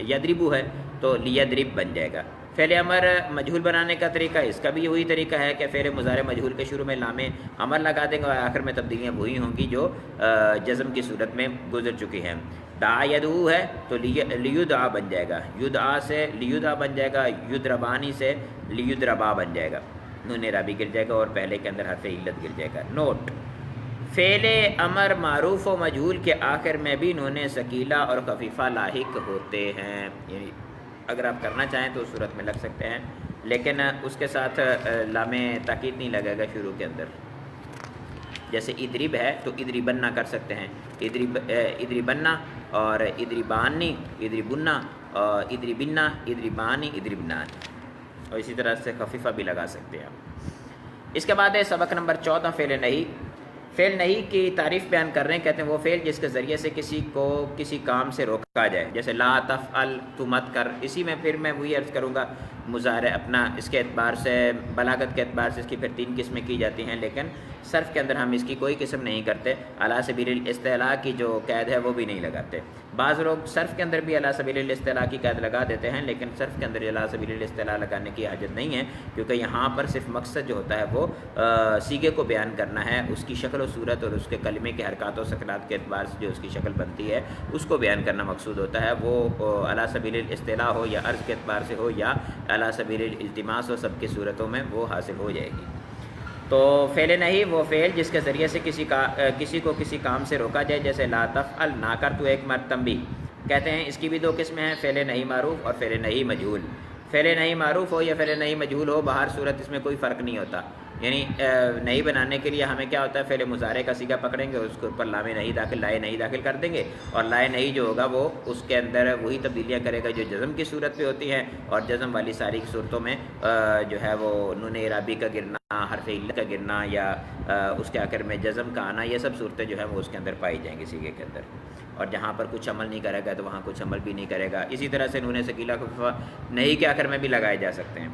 یدربو ہے تو لیدرب بن جائے گا. فعل امر مجہول بنانے کا طریقہ اس کا بھی وہی طریقہ ہے کہ فعل مضارع مجہول کے شروع میں لام امر لگا دیں گے اور آخر میں تبدیلیاں وہی ہوں گی جو جزم کی صورت میں گزر چکی ہیں. دعا یدعو ہے تو لیدعا بن جائے گا. یدعا سے لیدعا بن جائے گا. یدربانی سے لیدربا بن جائے گا. نون اعرابی گر جائے گا اور پہلے کے اندر حرف علت گر جائے گا. نوٹ: فعل امر معروف و مجہول کے آخر میں بھی نون ثقیلہ اور خفیفہ لاحق ہوتے ہیں. یعنی اگر آپ کرنا چاہیں تو اس صورت میں لگ سکتے ہیں لیکن اس کے ساتھ لام تاکید نہیں لگے گا شروع کے اندر. جیسے ادرب ہے تو ادربنا کر سکتے ہیں. ادربنا اور ادربانی، ادربنا، ادربنا، ادربانی، ادربنان، اور اسی طرح سے خفیفہ بھی لگا سکتے ہیں. اس کے بعد ہے سبق نمبر 14 فعل نہیں. فعل نہیں کی تعریف بیان کر رہے ہیں. کہتے ہیں وہ فعل جس کے ذریعے سے کسی کو کسی کام سے روکا جائے. جیسے لا تفعل، تو مت کر. اسی میں پھر میں وہی عرض کروں گا مضارع اپنا اس کے اعتبار سے بلاغت کے اعتبار سے اس کی پھر 3 قسمیں کی جاتی ہیں لیکن صرف کے اندر ہم اس کی کوئی قسم نہیں کرتے. علی سبیل الاستعلاء کی جو قید ہے وہ بھی نہیں لگاتے. بعض لوگ صرف کے اندر بھی علی سبیل الاستعلاء کی قید لگا دیتے ہیں لیکن صرف کے اندر علی سبیل الاستعلاء لگانے کی حاجت نہیں ہے کیونکہ یہاں پر صرف مقصد جو ہوتا ہے وہ صیغے کو بیان کرنا ہے. اس کی شکل و صورت اور اس کے کلمے کے حرکات و سکنات کے اعتبار سے جو اس کی شکل بنتی ہے اس کو بیان کرنا مقصود ہوتا ہے. وہ علی سبیل الاستعلاء ہو یا عرض کے اعتبار سے ہو یا علی سبیل الالتماس ہو، سب کی صورتوں میں وہ حاصل ہو جائے گی. تو فعل نہیں وہ فعل جس کے ذریعے سے کسی کو کسی کام سے روکا جائے. جیسے لا تفعل، نہ کر تو ایک مرتبہ. کہتے ہیں اس کی بھی 2 قسمیں ہیں، فعل نہیں معروف اور فعل نہیں مجہول. فعل نہیں معروف ہو یا فعل نہیں مجہول ہو، بہر صورت اس میں کوئی فرق نہیں ہوتا. یعنی نہیں بنانے کے لیے ہمیں کیا ہوتا ہے، فعل مضارع کا صیغہ پکڑیں گے، اس کے اوپر لام نہیں داخل، لائے نہیں داخل کر دیں گے اور لائے نہیں جو ہوگا وہ اس کے اندر وہی تبدیلیاں کرے گا جو جزم کی صورت پہ ہوتی ہیں. اور جزم والی ساری صورتوں میں جو ہے وہ نون اعرابی کا گرنا، حرف علت کا گرنا یا اس کے آخر میں جزم کا آنا، یہ سب صورتیں جو ہیں وہ اس کے اندر پائی جائیں گی صیغے کے اندر. اور جہاں پر کچھ عمل نہیں کرے گا تو وہاں کچھ عمل بھی نہیں کرے گا. اسی طرح سے نون ثقیلہ کو نہیں کے آخر میں بھی لگائے جا سکتے ہیں.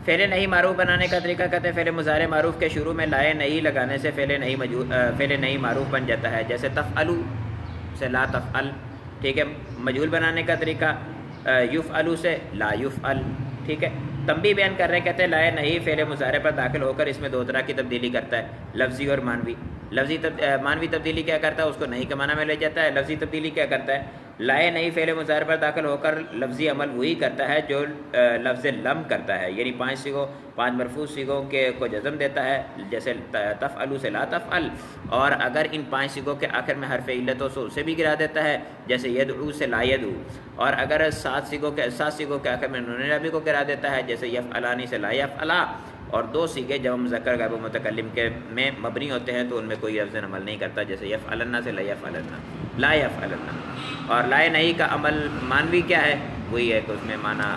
فعل نہیں معروف بنانے کا طریقہ کہتے ہیں فعل مضارع معروف کے شروع میں لائے نہیں لگانے سے فعل نہیں معروف بن جاتا ہے. جیسے تفعلو سے لا تفعل، ٹھیک ہے. مجہول بنانے کا طریقہ یفعلو سے لا یفعل، ٹھیک ہے. تنبیہ بیان کر رہے ہیں، کہتے ہیں لائے نہیں فعل مضارع پر داخل ہو کر اس میں 2 طرح کی تبدیلی کرتا ہے، لفظی اور مانوی. مانوی تبدیلی کیا کرتا ہے، اس کو نہیں کے معنی میں لے جاتا ہے. لفظی تبدیلی کیا کرتا ہے، لائے نہیں فعل مضارع پر داخل ہو کر لفظی عمل وہی کرتا ہے جو لفظ لم کرتا ہے. یعنی 5 صیغوں 5 مرفوع صیغوں کو جزم دیتا ہے. جیسے تفعلو سے لا تفعل، اور اگر ان 5 صیغوں کے آخر میں حرف علت ہو تو اسے بھی گرا دیتا ہے. جیسے یدعو سے لا یدعو. اور اگر 7 صیغوں کے آخر میں نون اعرابی کو گرا دیتا ہے. جیسے یفعلانی سے لا یفعلا. اور 2 صیغے جب مذکر غائب متکلم کے میں مبنی ہوتے ہیں تو ان میں کوئی لفظ عمل نہیں کرتا. جیسے یفعلنا سے لا یفعلنا، لا یفعلنا. اور لائے نہیں کا عمل مانوی کیا ہے، وہی ہے کہ اس میں معنی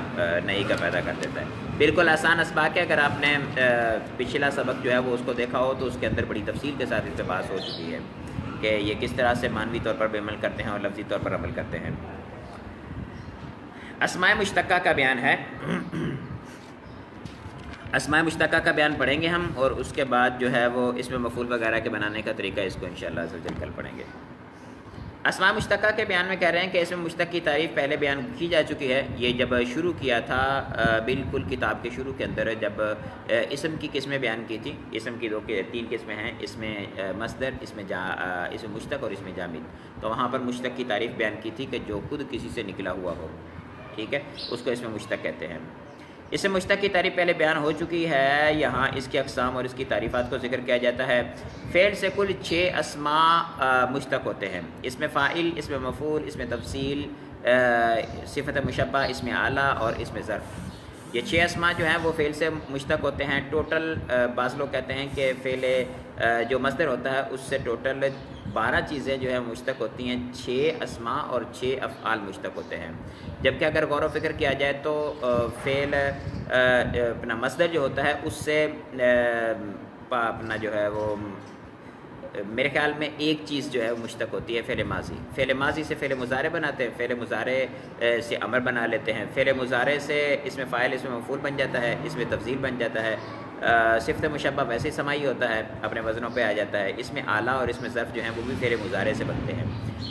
نہیں کا پیدا کر دیتا ہے. بالکل آسان اسباق ہے. اگر آپ نے پچھلا سبق جو ہے وہ اس کو دیکھا ہو تو اس کے اندر بڑی تفصیل کے ساتھ اس سے بحث ہو چکی ہے کہ یہ کس طرح سے مانوی طور پر بھی عمل کرتے ہیں اور لفظی طور پر عمل کرتے ہیں. اسماء مشتقہ کا بیان ہے. اسماء مشتقہ کا بیان پڑھیں گے ہم اور اس کے بعد جو ہے وہ اس میں مفعول وغیرہ کے بنانے کا طریقہ اس کو انشاءاللہ عز و جل کل پڑھیں گے. اسماء مشتقہ کے بیان میں کہہ رہے ہیں کہ اسم مشتق کی تعریف پہلے بیان کی جا چکی ہے. یہ جب شروع کیا تھا بالکل کتاب کے شروع کے اندر جب اسم کی قسمیں بیان کی تھی. اسم کی 3 قسمیں ہیں، اس میں مصدر، اس میں اسم مشتق اور اس میں جامد. تو وہاں پر مشتق کی تعریف بیان کی تھی کہ جو خود کسی سے نکلا ہوا ہو، ٹھیک ہے، اس کو اسم مشتق کہتے ہیں. اسم مشتق کی تعریف پہلے بیان ہو چکی ہے. یہاں اس کی اقسام اور اس کی تعریفات کو ذکر کیا جاتا ہے. فعل سے کل 6 اسماء مشتق ہوتے ہیں. اس میں فاعل، اس میں مفعول، اس میں تفصیل، صفت مشبہ، اس میں اعلیٰ اور اس میں ظرف. یہ 6 اسما جو ہیں وہ فعل سے مشتق ہوتے ہیں. ٹوٹل بعض لوگ کہتے ہیں کہ فعل جو مصدر ہوتا ہے اس سے ٹوٹل 12 چیزیں جو ہیں مشتق ہوتی ہیں. 6 اسما اور 6 افعال مشتق ہوتے ہیں. جبکہ اگر غور و فکر کیا جائے تو فعل اپنا مصدر جو ہوتا ہے اس سے اپنا جو ہے وہ میرے خیال میں ایک چیز جو ہے وہ مشتق ہوتی ہے فعل ماضی. فعل ماضی سے فعل مضارع بناتے ہیں, فعل مضارع سے امر بنا لیتے ہیں, فعل مضارع سے اس میں فاعل اس میں مفعول بن جاتا ہے, اس میں تفضیل بن جاتا ہے, صفت مشبہ ویسے ہی سماعی ہوتا ہے, اپنے وزنوں پہ آ جاتا ہے, اس میں اعلیٰ اور اس میں ظرف جو ہیں وہ بھی فعل مضارع سے بنتے ہیں.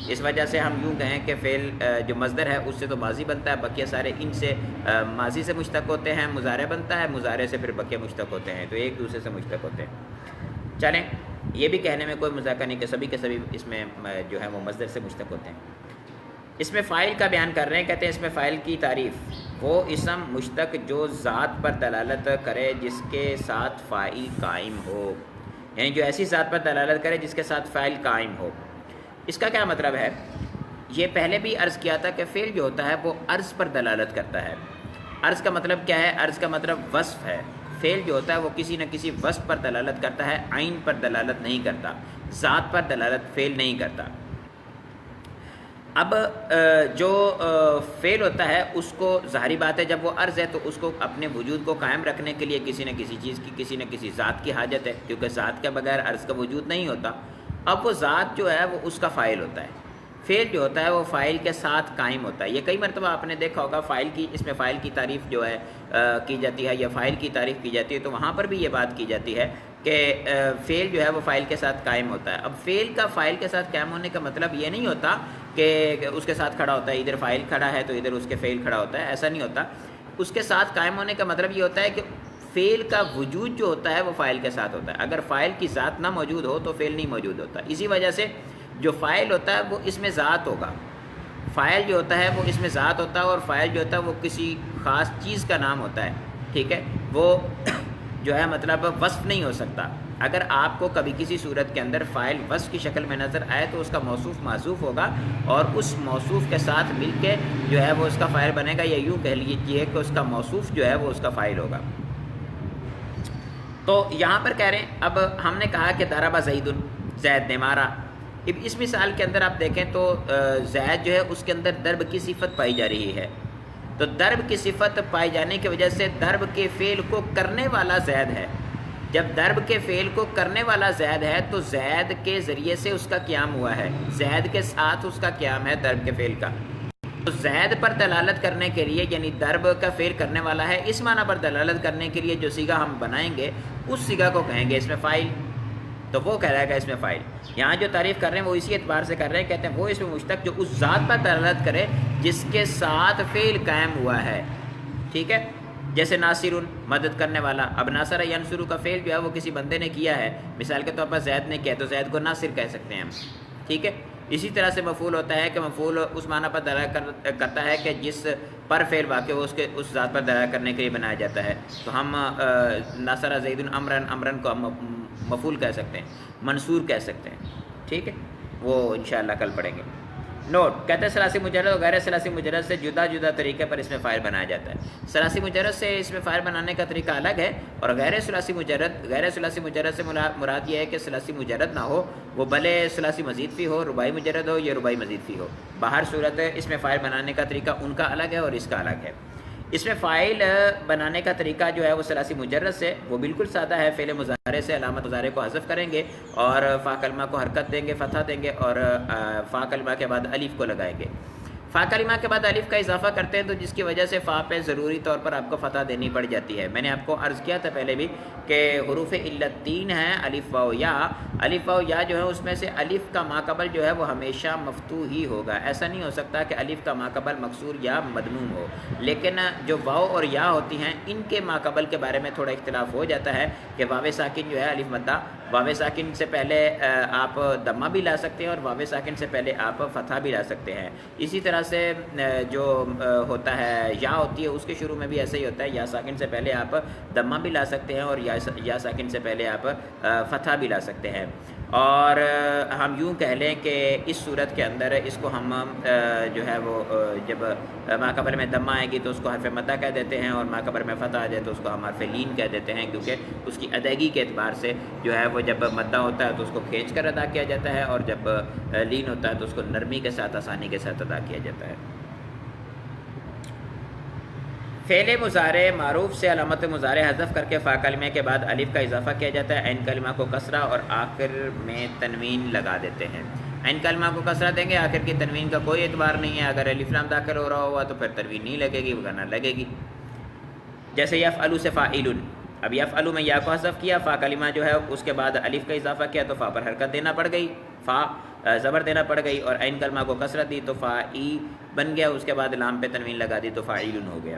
اس وجہ سے ہم یوں کہیں کہ فعل جو مصدر ہے اس سے تو ماضی بنتا ہے, بقیہ سارے ان سے ماضی سے مشتق ہوتے ہیں, مضارع بنتا ہے, مضارع سے پھر بقیہ مشتق ہوتے ہیں, تو ایک دوسرے سے مشتق ہوتے ہیں. چلیں یہ بھی کہنے میں کوئی مذاکرہ نہیں کہ سبھی کے سبھی اس میں جو ہے وہ مصدر سے مشتق ہوتے ہیں. اس میں فاعل کا بیان کر رہے ہیں, کہتے ہیں اس میں فاعل کی تعریف وہ اسم مشتق جو ذات پر دلالت کرے جس کے ساتھ فاعل قائم ہو, یعنی جو ایسی ذات پر دلالت کرے جس کے ساتھ فاعل قائم ہو. اس کا کیا مطلب ہے؟ یہ پہلے بھی عرض کیا تھا کہ فعل جو ہوتا ہے وہ عرض پر دلالت کرتا ہے. عرض کا مطلب کیا ہے؟ عرض کا مطلب وصف ہے. فعل جو ہوتا ہے وہ کسی نہ کسی وصف پر دلالت کرتا ہے, عین پر دلالت نہیں کرتا, ذات پر دلالت فعل نہیں کرتا. اب جو فعل ہوتا ہے اس کو ظاہری بات ہے جب وہ عرض ہے تو اس کو اپنے وجود کو قائم رکھنے کے لیے کسی نہ کسی چیز کی, کسی نہ کسی ذات کی حاجت ہے, کیونکہ ذات کے بغیر عرض کا وجود نہیں ہوتا. اب وہ ذات جو ہے وہ اس کا فاعل ہوتا ہے. فعل جو ہوتا ہے وہ فاعل کے ساتھ قائم ہوتا ہے. یہ کئی مرتبہ آپ نے دیکھا ہوگا فاعل کی, اس میں فاعل کی تعریف جو ہے کی جاتی ہے یا فاعل کی تعریف کی جاتی ہے, تو وہاں پر بھی یہ بات کی جاتی ہے کہ فعل جو ہے وہ فاعل کے ساتھ قائم ہوتا ہے. اب فعل کا فاعل کے ساتھ قائم ہونے کا مطلب یہ نہیں ہوتا کہ اس کے ساتھ کھڑا ہوتا ہے, ادھر فاعل کھڑا ہے تو ادھر اس کے فعل کھڑا ہوتا ہے, ایسا نہیں ہوتا. اس کے ساتھ قائم ہونے کا مطلب یہ ہوتا ہے کہ فعل کا وجود جو ہوتا ہے وہ فاعل کے ساتھ ہوتا ہے. اگر فاعل کی ذات نہ موجود ہو تو فعل نہیں موجود ہوتا. اسی وجہ سے جو فاعل ہوتا ہے وہ اس میں ذات ہوگا. فاعل جو ہوتا ہے وہ اس میں ذات ہوتا ہے, اور فاعل جو ہوتا ہے وہ کسی خاص چیز کا نام ہوتا ہے. ٹھیک ہے, وہ جو ہے مطلب وصف نہیں ہو سکتا. اگر آپ کو کبھی کسی صورت کے اندر فاعل وصف کی شکل میں نظر آئے تو اس کا موصوف معذوف ہوگا, اور اس موصوف کے ساتھ مل کے جو ہے وہ اس کا فاعل بنے گا, یا یوں کہہ لیجیے کہ اس کا موصوف جو ہے وہ اس کا فاعل ہوگا. تو یہاں پر کہہ رہے ہیں, اب ہم نے کہا کہ ضرب زید, زید نے مارا. اب اس مثال کے اندر آپ دیکھیں تو زید جو ہے اس کے اندر ضرب کی صفت پائی جا رہی ہے. تو ضرب کی صفت پائی جانے کی وجہ سے ضرب کے فعل کو کرنے والا زید ہے. جب ضرب کے فعل کو کرنے والا زید ہے تو زید کے ذریعے سے اس کا قیام ہوا ہے, زید کے ساتھ اس کا قیام ہے ضرب کے فعل کا. تو زید پر دلالت کرنے کے لیے, یعنی ضرب کا فعل کرنے والا ہے, اس معنی پر دلالت کرنے کے لیے جو صیغہ ہم بنائیں گے اس صیغہ کو کہیں گے اس میں فاعل. تو وہ کہہ رہا ہے کہ اس میں فاعل. یہاں جو تعریف کر رہے ہیں وہ اسی اعتبار سے کر رہے ہیں, کہتے ہیں وہ اس میں مشتق جو اس ذات پر دلالت کرے جس کے ساتھ فعل قائم ہوا ہے. ٹھیک ہے, جیسے ناصر, مدد کرنے والا. اب ناصر ینصر کا فعل جو ہے وہ کسی بندے نے کیا ہے, مثال کے طور پر زید نے کیا تو زید کو ناصر کہہ سکتے ہیں ہم. ٹھیک ہے, اسی طرح سے مفعول ہوتا ہے کہ مفعول اس معنی پر دلالت کرتا ہے کہ جس پر فعل واقع ہو اس ذات پر دلالت کرنے کے لیے بنایا جاتا ہے. تو ہم ناصر زید امرن, امرن کو ہم مفعول کہہ سکتے ہیں, منصور کہہ سکتے ہیں. ٹھیک ہے, وہ انشاءاللہ کل پڑھیں گے. نوٹ, کہتے ہیں ثلاثی مجرد اور غیر ثلاثی مجرد سے جدا جدا طریقے پر اس میں فاعل بنایا جاتا ہے. ثلاثی مجرد سے اس میں فاعل بنانے کا طریقہ الگ ہے, اور غیر ثلاثی مجرد سے مراد یہ ہے کہ ثلاثی مجرد نہ ہو, وہ بھلے ثلاثی مزید فی ہو, رباعی مجرد ہو یا رباعی مزید فی ہو. باہر صورت ہے اس میں فاعل بنانے کا طریقہ ان کا الگ ہے اور اس کا الگ ہے. اس میں فاعل بنانے کا طریقہ جو ہے وہ ثلاثی مجرد سے وہ بالکل سادہ ہے. فعل مضارع سے علامت مضارع کو حذف کریں گے اور فا کلمہ کو حرکت دیں گے, فتحہ دیں گے, اور فا کلمہ کے بعد الف کو لگائیں گے. فا کلمہ کے بعد الف کا اضافہ کرتے ہیں تو جس کی وجہ سے فا پہ ضروری طور پر آپ کو فتح دینی پڑ جاتی ہے. میں نے آپ کو عرض کیا تھا پہلے بھی کہ حروف علت 3 ہیں, الف واو یا. الف واو یا جو ہے اس میں سے الف کا ماقبل جو ہے وہ ہمیشہ مفتوح ہی ہوگا. ایسا نہیں ہو سکتا کہ الف کا ماقبل مکسور یا مضموم ہو. لیکن جو واو اور یا ہوتی ہیں ان کے ماقبل کے بارے میں تھوڑا اختلاف ہو جاتا ہے کہ واو ساکن جو ہے الف مدہ, واو ساکن سے پہلے آپ دمہ بھی لا سکتے ہیں اور واو ساکن سے پہلے آپ فتحہ بھی لا سکتے ہیں. اسی طرح سے جو ہوتا ہے یا ہوتی ہے اس کے شروع میں بھی ایسا ہی ہوتا ہے, یا ساکن سے پہلے آپ دمہ بھی لا سکتے ہیں اور یا ساکن سے پہلے آپ فتحہ بھی لا سکتے ہیں. اور ہم یوں کہہ لیں کہ اس صورت کے اندر اس کو ہم جو ہے وہ جب ما قبل میں دمہ آئے گی تو اس کو حرف مدہ کہہ دیتے ہیں، اور ما قبل میں فتح آ جائے تو اس کو ہم حرف لین کہہ دیتے ہیں، کیونکہ اس کی ادائیگی کے اعتبار سے جو ہے وہ جب مدہ ہوتا ہے تو اس کو کھینچ کر ادا کیا جاتا ہے، اور جب لین ہوتا ہے تو اس کو نرمی کے ساتھ، آسانی کے ساتھ ادا کیا جاتا ہے۔ فعل مضارع معروف سے علامت مضارع حذف کر کے فا کلمے کے بعد الف کا اضافہ کیا جاتا ہے، عین کلمہ کو کسرہ اور آخر میں تنوین لگا دیتے ہیں۔ عین کلمہ کو کسرہ دیں گے، آخر کی تنوین کا کوئی اعتبار نہیں ہے، اگر الف لام داخل ہو رہا ہوا تو پھر تنوین نہیں لگے گی، ورنہ لگے گی۔ جیسے یفعلوا سے فاعل، اب یفعلوا میں یا کو حذف کیا، فا کلمہ جو ہے اس کے بعد الف کا اضافہ کیا تو فا پر حرکت دینا پڑ گئی، فا زبر دینا پڑ گئی، اور عین کلمہ کو کسرت دی تو فائی بن گیا، اس کے بعد لام پہ تنوین لگا دی تو فاعل ہو گیا۔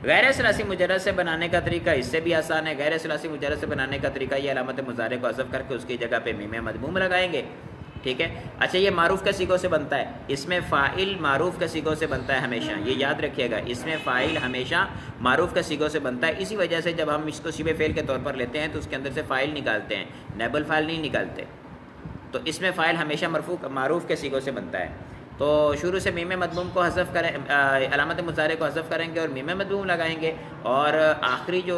غیر ثلاثی مجرد سے بنانے کا طریقہ اس سے بھی آسان ہے۔ غیر ثلاثی مجرد سے بنانے کا طریقہ یہ علامت مضارع کو حذف کر کے اس کی جگہ پہ میم مضموم لگائیں گے، ٹھیک ہے۔ اچھا، یہ معروف کے صیغوں سے بنتا ہے، اس میں فاعل معروف کے صیغوں سے بنتا ہے ہمیشہ، یہ یاد رکھیے گا، اس میں فاعل ہمیشہ معروف کے صیغوں سے بنتا ہے۔ اسی وجہ سے جب ہم اس کو شبہ فعل کے طور پر لیتے ہیں تو اس کے اندر سے فاعل نکالتے ہیں، نائب الفاعل نہیں نکالتے، تو اس میں فاعل ہمیشہ مرفوع معروف کے صیغوں سے بنتا ہے۔ تو شروع سے میم مضموم کو حذف کریں، علامت مضارع کو حذف کریں گے اور میم مضموم لگائیں گے، اور آخری جو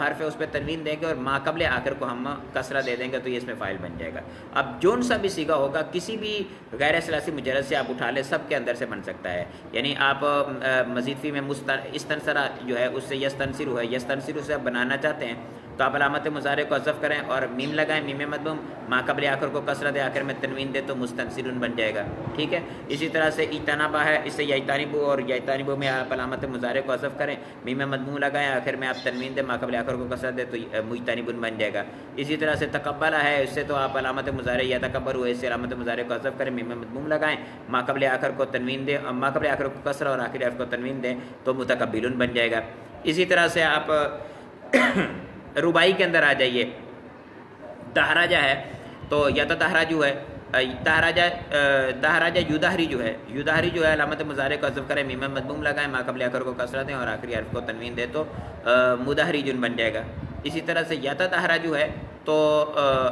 حرف ہے اس پہ تنوین دیں گے، اور ما قبل آخر کو ہم کسرہ دے دیں گے تو یہ اس میں فاعل بن جائے گا۔ اب جون سا بھی صیغہ ہوگا، کسی بھی غیر ثلاثی مجرد سے آپ اٹھا لیں، سب کے اندر سے بن سکتا ہے۔ یعنی آپ مزید فی میں استنصرہ جو ہے اس سے یستنصر ہے، یستنصر سے آپ بنانا چاہتے ہیں تو آپ علامت مضارع کو حذف کریں اور میم لگائیں، میم مضموم، ما قبل آخر کو کسرہ دے، آخر میں تنوین دے تو مستنصرون بن جائے گا، ٹھیک ہے۔ اسی طرح سے اجتنابہ ہے، اس سے یجتنبو، اور یجتنبو میں آپ علامت مضارع کو حذف کریں، میم مضموم لگائیں، آخر میں آپ تنوین دیں، ما قبل آخر کو کسرہ دے تو مجتنبون بن جائے گا۔ اسی طرح سے تقبلہ ہے، اس سے تو آپ علامت مضارع یا تکبر ہوئے، اس سے علامت مضارع کو حذف کریں، میم مضموم لگائیں، ما قبل آخر کو تنوین دیں، ما قبل آخر کو کسرہ اور آخری حرف کو تنوین دیں تو متقبلون بن جائے گا۔ اسی طرح سے آپ ربائی کے اندر آ جائیے، دہراجہ ہے تو یا تو دہراجو ہے، دہراجہ یدہری جو ہے، یدہری جو ہے علامت مضارع کو حذف کریں، میم مضموم لگائیں، ما قبل آخر کو کسرہ دیں اور آخری حرف کو تنوین دیں تو مدہریجن بن جائے گا۔ اسی طرح سے یا دہراجو ہے تو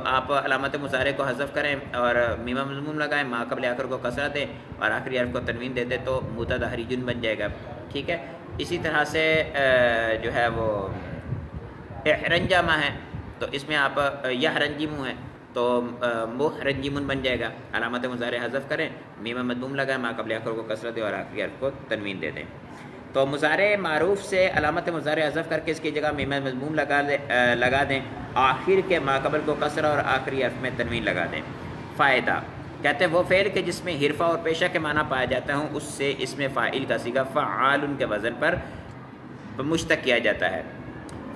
آپ علامت مضارع کو حذف کریں اور میم مضموم لگائیں، ما قبل آخر کو کسرہ دیں اور آخری حرف کو تنوین دے دیں تو متدہریجن بن جائے گا، ٹھیک ہے۔ اسی طرح سے جو ہے وہ احرنجامہ ہے تو اس میں آپ یحرنجمو ہے تو محرنجمون بن جائے گا، علامت مضارع حذف کریں، میم مضموم لگائیں، ما قبل آخر کو کسرہ دیں اور آخری حرف کو تنوین دے دیں۔ تو مضارع معروف سے علامت مضارع حذف کر کے اس کی جگہ میم مضموم لگا دیں، آخر کے ما قبل کو کسرہ اور آخری حرف میں تنوین لگا دیں۔ فائدہ کہتے ہیں وہ فعل کہ جس میں حرفہ اور پیشہ کے معنی پایا جاتا ہوں، اس سے اس میں فاعل کا صیغہ فعال کے وزن پر مشتق کیا جاتا ہے۔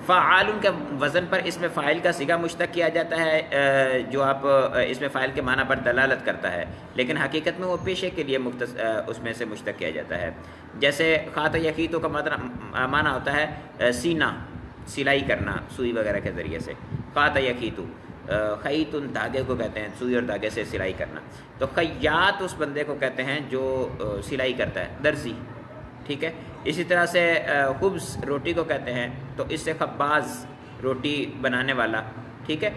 فعال کے وزن پر اس میں فاعل کا صیغہ مشتق کیا جاتا ہے جو آپ اس میں فاعل کے معنی پر دلالت کرتا ہے، لیکن حقیقت میں وہ پیشے کے لیے اس میں سے مشتق کیا جاتا ہے۔ جیسے خات یخیتو کا معنی ہوتا ہے سینہ، سلائی کرنا سوئی وغیرہ کے ذریعے سے، خات یخیتو، خیتن دھاگے کو کہتے ہیں، سوئی اور دھاگے سے سلائی کرنا، تو خیاط اس بندے کو کہتے ہیں جو سلائی کرتا ہے، درزی، ٹھیک ہے۔ اسی طرح سے خبز روٹی کو کہتے ہیں تو اس سے خباز روٹی بنانے والا، ٹھیک ہے۔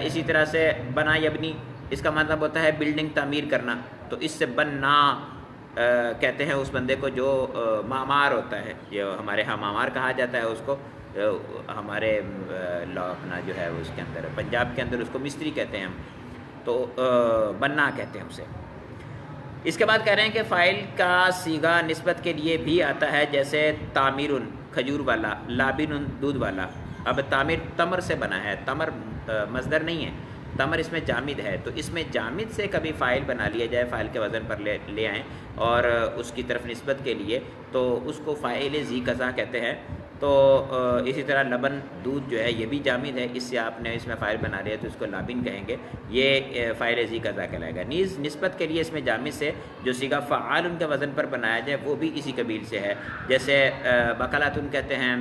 اسی طرح سے بنا یبنی، اس کا مطلب ہوتا ہے بلڈنگ تعمیر کرنا، تو اس سے بننا کہتے ہیں اس بندے کو جو معمار ہوتا ہے، یہ ہمارے ہاں معمار کہا جاتا ہے اس کو، ہمارے اپنا جو ہے اس کے اندر پنجاب کے اندر اس کو مستری کہتے ہیں ہم، تو بننا کہتے ہیں اسے۔ اس کے بعد کہہ رہے ہیں کہ فاعل کا صیغہ نسبت کے لیے بھی آتا ہے، جیسے تعمیرن کھجور والا، لابن دودھ والا۔ اب تعمیر تمر سے بنا ہے، تمر مصدر نہیں ہے، تمر اس میں جامد ہے، تو اس میں جامد سے کبھی فاعل بنا لیا جائے، فاعل کے وزن پر لے آئیں اور اس کی طرف نسبت کے لیے، تو اس کو فاعل ذی قضا کہتے ہیں۔ تو اسی طرح لبن دودھ جو ہے یہ بھی جامد ہے، اس سے آپ نے اس میں فاعل بنا لیا تو اس کو لابن کہیں گے، یہ فاعل ذی قضا کہلائے گا۔ نیز نسبت کے لیے اس میں جامد سے جو صیغہ فعال ان کے وزن پر بنایا جائے وہ بھی اسی قبیل سے ہے، جیسے بقالاتن کہتے ہیں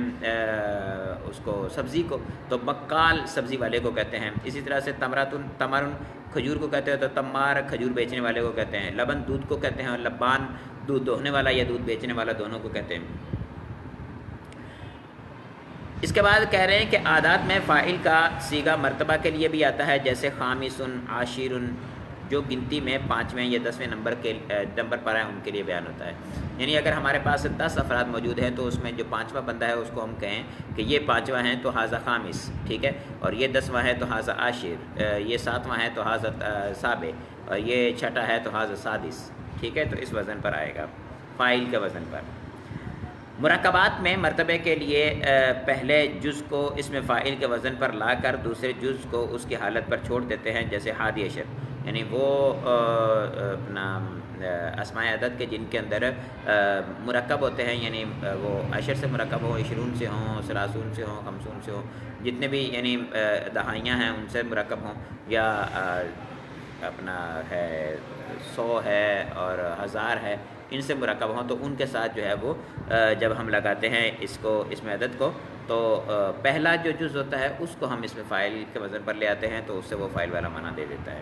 اس کو سبزی کو، تو بقال سبزی والے کو کہتے ہیں۔ اسی طرح سے تمراتن، تمرن کھجور کو کہتے ہیں تو تمار کھجور بیچنے والے کو کہتے ہیں۔ لبن دودھ کو کہتے ہیں اور لبان دودھ دوہنے والا یا دودھ بیچنے والا دونوں کو کہتے ہیں۔ اس کے بعد کہہ رہے ہیں کہ عادات میں فاعل کا صیغہ مرتبہ کے لیے بھی آتا ہے، جیسے خامسن، عاشرن، جو گنتی میں 5ویں یا 10ویں نمبر پر ہیں ان کے لیے بیان ہوتا ہے۔ یعنی اگر ہمارے پاس 10 افراد موجود ہیں تو اس میں جو 5واں بندہ ہے اس کو ہم کہیں کہ یہ 5واں ہیں تو ھذا خامس، ٹھیک ہے، اور یہ 10واں ہے تو ھذا عاشر، یہ 7واں ہے تو ھذا سابع، اور یہ 6واں ہے تو ھذا سادس، ٹھیک ہے، تو اس وزن پر آئے گا، فاعل کے وزن پر۔ مرکبات میں مرتبے کے لیے پہلے جز کو اس میں فاعل کے وزن پر لا کر دوسرے جز کو اس کی حالت پر چھوڑ دیتے ہیں، جیسے حادی عشر، یعنی وہ اپنا اسماء عدد کے جن کے اندر مرکب ہوتے ہیں، یعنی وہ عشر سے مرکب ہوں، 20 سے ہوں، 30 سے ہوں، 50 سے ہوں، جتنے بھی یعنی دہائیاں ہیں ان سے مرکب ہوں، یا اپنا ہے 100 ہے اور 1000 ہے، ان سے مرکب ہوں، تو ان کے ساتھ جو ہے وہ جب ہم لگاتے ہیں اس میں عدد کو، تو پہلا جو جز ہوتا ہے اس کو ہم اس میں فاعل کے وزن پر لے آتے ہیں، تو اس سے وہ فاعل والا معنی دے دیتا ہے،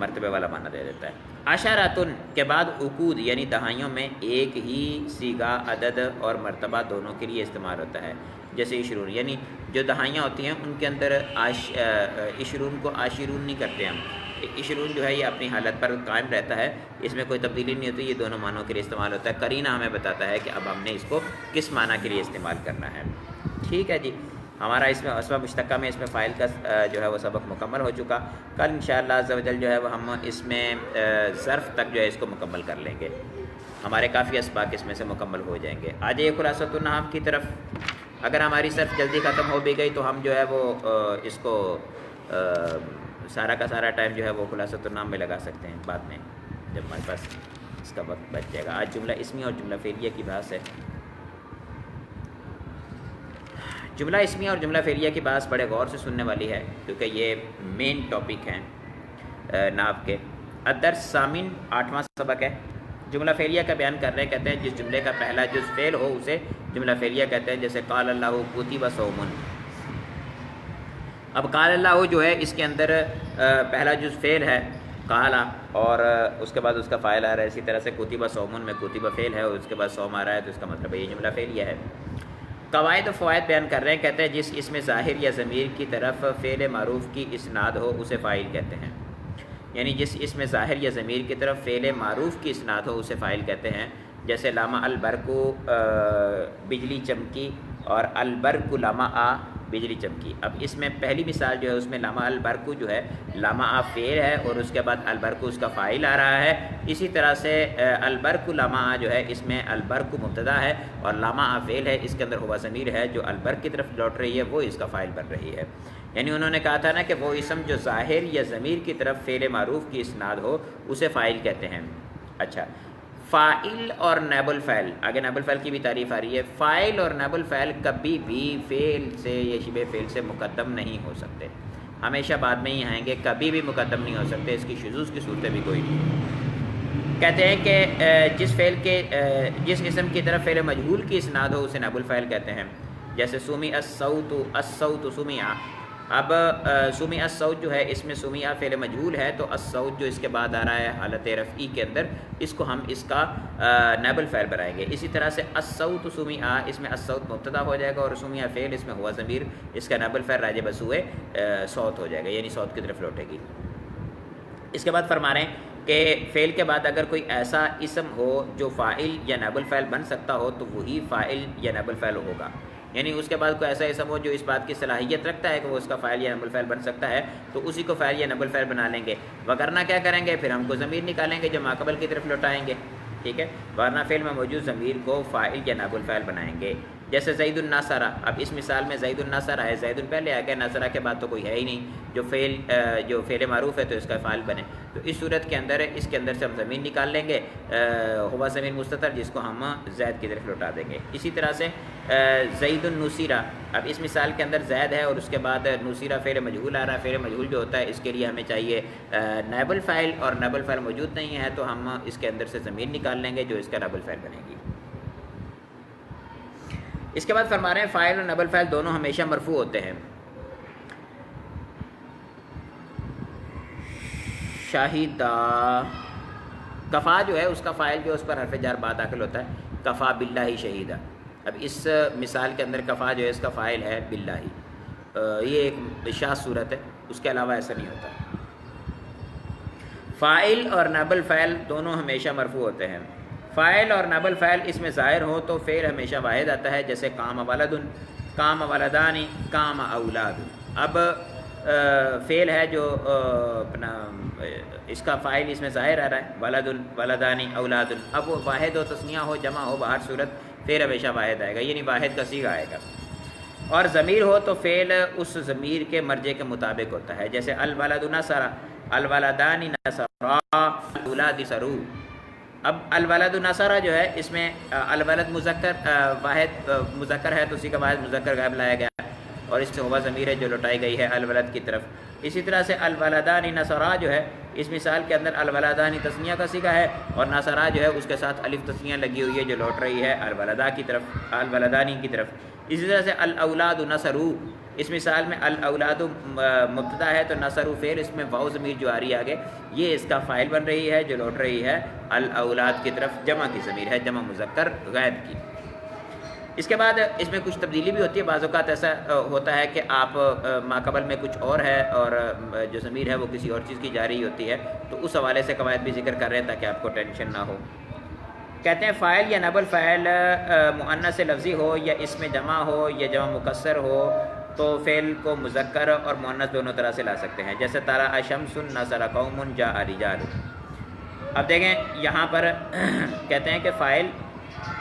مرتبے والا معنی دے دیتا ہے۔ عشراتن کے بعد عقود یعنی دہائیوں میں ایک ہی صیغہ عدد اور مرتبہ دونوں کے لیے استعمال ہوتا ہے، جیسے عشرون، یعنی جو دہائیاں ہوتی ہیں ان کے اندر عشرون کو عاشرون نہیں کرتے ہم، عشرون جو ہے یہ اپنی حالت پر قائم رہتا ہے، اس میں کوئی تبدیلی نہیں ہوتی، یہ دونوں معنوں کے لیے استعمال ہوتا ہے۔ قرینہ ہمیں بتاتا ہے کہ اب ہم نے اس کو کس معنی کے لیے استعمال کرنا ہے، ٹھیک ہے جی۔ ہمارا اس میں اسماء مشتقہ میں اس میں فاعل کا جو ہے وہ سبق مکمل ہو چکا۔ کل انشاءاللہ عز و جل جو ہے وہ ہم اس میں ظرف تک جو ہے اس کو مکمل کر لیں گے، ہمارے کافی اسباق اس میں سے مکمل ہو جائیں گے۔ آج یہ خلاصۃ النحو کی طرف، اگر ہماری صرف جلدی ختم ہو بھی گئی تو ہم جو ہے وہ اس کو سارا کا سارا ٹائم جو ہے وہ خلاصۃ النحو میں لگا سکتے ہیں، بعد میں جب ہمارے پاس اس کا وقت بچ جائے گا۔ آج جملہ اسمی اور جملہ فعلیہ کی بحث ہے۔ جملہ اسمی اور جملہ فعلیہ کی بحث بڑے غور سے سننے والی ہے، کیونکہ یہ مین ٹاپک ہیں نحو کے۔ الدرس ثامن 8واں سبق ہے، جملہ فعلیہ کا بیان کر رہے ہیں، کہتے ہیں جس جملے کا پہلا جز فعل ہو اسے جملہ فعلیہ کہتے ہیں، جیسے قال اللہ کتب صوم۔ اب قال اللہ جو ہے اس کے اندر پہلا جز فعل ہے قال، اور اس کے بعد اس کا فاعل آ رہا ہے، اسی طرح سے کتب صوم میں کتب فعل ہے اور اس کے بعد صوم آ رہا ہے، تو اس کا مطلب ہے یہ جملہ فعلیہ ہے۔ قواعد و فوائد بیان کر رہے ہیں، کہتے ہیں جس اسم ظاہر یا ضمیر کی طرف فعل معروف کی اسناد ہو اسے فاعل کہتے ہیں، یعنی جس اسم ظاہر یا ضمیر کی طرف فعل معروف کی اسناد ہو اسے فاعل کہتے ہیں، جیسے لامع البرق بجلی چمکی اور البرق لمع بجلی چمکی۔ اب اس میں پہلی مثال جو ہے اس میں لامع البرق جو ہے لمع فعل ہے اور اس کے بعد البرق اس کا فاعل آ رہا ہے، اسی طرح سے البرق لمع جو ہے اس میں البرق مبتدا ہے اور لمع فعل ہے، اس کے اندر ہوا ضمیر ہے جو البرق کی طرف لوٹ رہی ہے، وہ اس کا فاعل بن رہی ہے۔ یعنی انہوں نے کہا تھا نا کہ وہ اسم جو ظاہر یا ضمیر کی طرف فعل معروف کی اسناد ہو اسے فاعل کہتے ہیں۔ اچھا، فاعل اور نائب الفاعل، آگے نائب الفاعل کی بھی تعریف آ رہی ہے۔ فاعل اور نائب الفاعل کبھی بھی فعل سے یا شبہ فعل سے مقدم نہیں ہو سکتے، ہمیشہ بعد میں ہی آئیں گے، کبھی بھی مقدم نہیں ہو سکتے، اس کی شذوذ کی صورتیں بھی کوئی نہیں۔ کہتے ہیں کہ جس اسم کی طرف فعل مجہول کی اسناد ہو اسے نائب الفاعل کہتے ہیں، جیسے سمع الصوت سمع۔ اب سمع الصوت جو ہے اس میں سمع فعل مجہول ہے، تو الصوت جو اس کے بعد آ رہا ہے حالت رفعی کے اندر، اس کو ہم اس کا نائب الفاعل بنائیں گے۔ اسی طرح سے الصوت سمع، اس میں الصوت مبتدا ہو جائے گا اور سمع فعل اس میں ہوا ضمیر، اس کا نائب الفاعل راجع بسوئے صوت ہو جائے گا، یعنی صوت کی طرف لوٹے گی۔ اس کے بعد فرما رہے ہیں کہ فعل کے بعد اگر کوئی ایسا اسم ہو جو فاعل یا نائب الفاعل بن سکتا ہو تو وہی فاعل یا نائب الفاعل ہوگا، یعنی اس کے بعد کوئی ایسا اسم ہو جو اس بات کی صلاحیت رکھتا ہے کہ وہ اس کا فاعل یا نائب الفاعل بن سکتا ہے، تو اسی کو فاعل یا نائب الفاعل بنا لیں گے، وگرنہ کیا کریں گے، پھر ہم کو ضمیر نکالیں گے جو ماقبل کی طرف لوٹائیں گے، ٹھیک ہے، ورنہ فعل میں موجود ضمیر کو فاعل یا نائب الفاعل بنائیں گے۔ جیسے زید الناصرہ، اب اس مثال میں زید الناصرہ ہے، زید پہلے آ گیا، ناصرہ کے بعد تو کوئی ہے ہی نہیں جو فعل معروف ہے تو اس کا فاعل بنے، تو اس صورت کے اندر اس کے اندر سے ہم ضمیر نکال لیں گے، ہوا ضمیر مستتر، جس کو ہم زید کی طرف لوٹا دیں گے۔ اسی طرح سے زید النصیرہ، اب اس مثال کے اندر زید ہے اور اس کے بعد نصیرہ فعل مجہول آ رہا ہے، فعل مجہول جو ہوتا ہے اس کے لیے ہمیں چاہیے نائب الفاعل، اور نائب الفاعل موجود نہیں ہے تو ہم اس کے اندر سے ضمیر نکال لیں گے جو اس کا نائب الفاعل بنے گی۔ اس کے بعد فرما رہے ہیں فاعل اور نائب الفاعل دونوں ہمیشہ مرفوع ہوتے ہیں۔ شاہدہ، کفا جو ہے اس کا فاعل جو ہے اس پر حرف جر با داخل ہوتا ہے، کفا باللہ شہیدہ، اب اس مثال کے اندر کفا جو ہے اس کا فاعل ہے باللہ، یہ ایک شاذ صورت ہے، اس کے علاوہ ایسا نہیں ہوتا۔ فاعل اور نائب الفاعل دونوں ہمیشہ مرفوع ہوتے ہیں۔ فاعل اور نائب الفاعل اس میں ظاہر ہو تو فعل ہمیشہ واحد آتا ہے، جیسے قام ولد، قام ولدانی، قام اولاد۔ اب فعل ہے جو اپنا اس کا فاعل اس میں ظاہر آ رہا ہے، ولد ولدانی اولاد، اب وہ واحد ہو، تثنیہ ہو، جمع ہو، باہر صورت فعل ہمیشہ واحد آئے گا، یعنی واحد کا صیغہ آئے گا۔ اور ضمیر ہو تو فعل اس ضمیر کے مرجع کے مطابق ہوتا ہے، جیسے الولد نصر، الولدان نصرا، اولاد سرو۔ اب الولد نصرا جو ہے اس میں الولد مذکر واحد مذکر ہے تو اسی کا واحد مذکر غائب لایا گیا، اور اس سے ہوا ضمیر ہے جو لوٹائی گئی ہے الولد کی طرف۔ اسی طرح سے الولدان نصرا جو ہے اس مثال کے اندر الولدان تثنیہ کا صیغہ ہے، اور نصرا جو ہے اس کے ساتھ الف تثنیہ لگی ہوئی ہے جو لوٹ رہی ہے الولدا کی طرف، الولدانی کی طرف۔ اسی طرح سے الاولاد نصرو، اس مثال میں الاولاد مبتدا ہے تو نصرو فعل، اس میں واو ضمیر جو آ رہی ہے آگے یہ اس کا فاعل بن رہی ہے جو لوٹ رہی ہے الاولاد کی طرف، جمع کی ضمیر ہے، جمع مذکر غائب کی۔ اس کے بعد اس میں کچھ تبدیلی بھی ہوتی ہے، بعض اوقات ایسا ہوتا ہے کہ آپ ماقبل میں کچھ اور ہے اور جو ضمیر ہے وہ کسی اور چیز کی جا رہی ہوتی ہے، تو اس حوالے سے قواعد بھی ذکر کر رہے ہیں تاکہ آپ کو ٹینشن نہ ہو۔ کہتے ہیں فاعل یا نائب الفاعل مؤنث لفظی ہو یا اس میں جمع ہو یا جمع مکسر ہو تو فعل کو مذکر اور مؤنث دونوں طرح سے لا سکتے ہیں، جیسے طلع شمس، نصر قوم، جاء رجال۔ اب دیکھیں یہاں پر کہتے ہیں کہ فاعل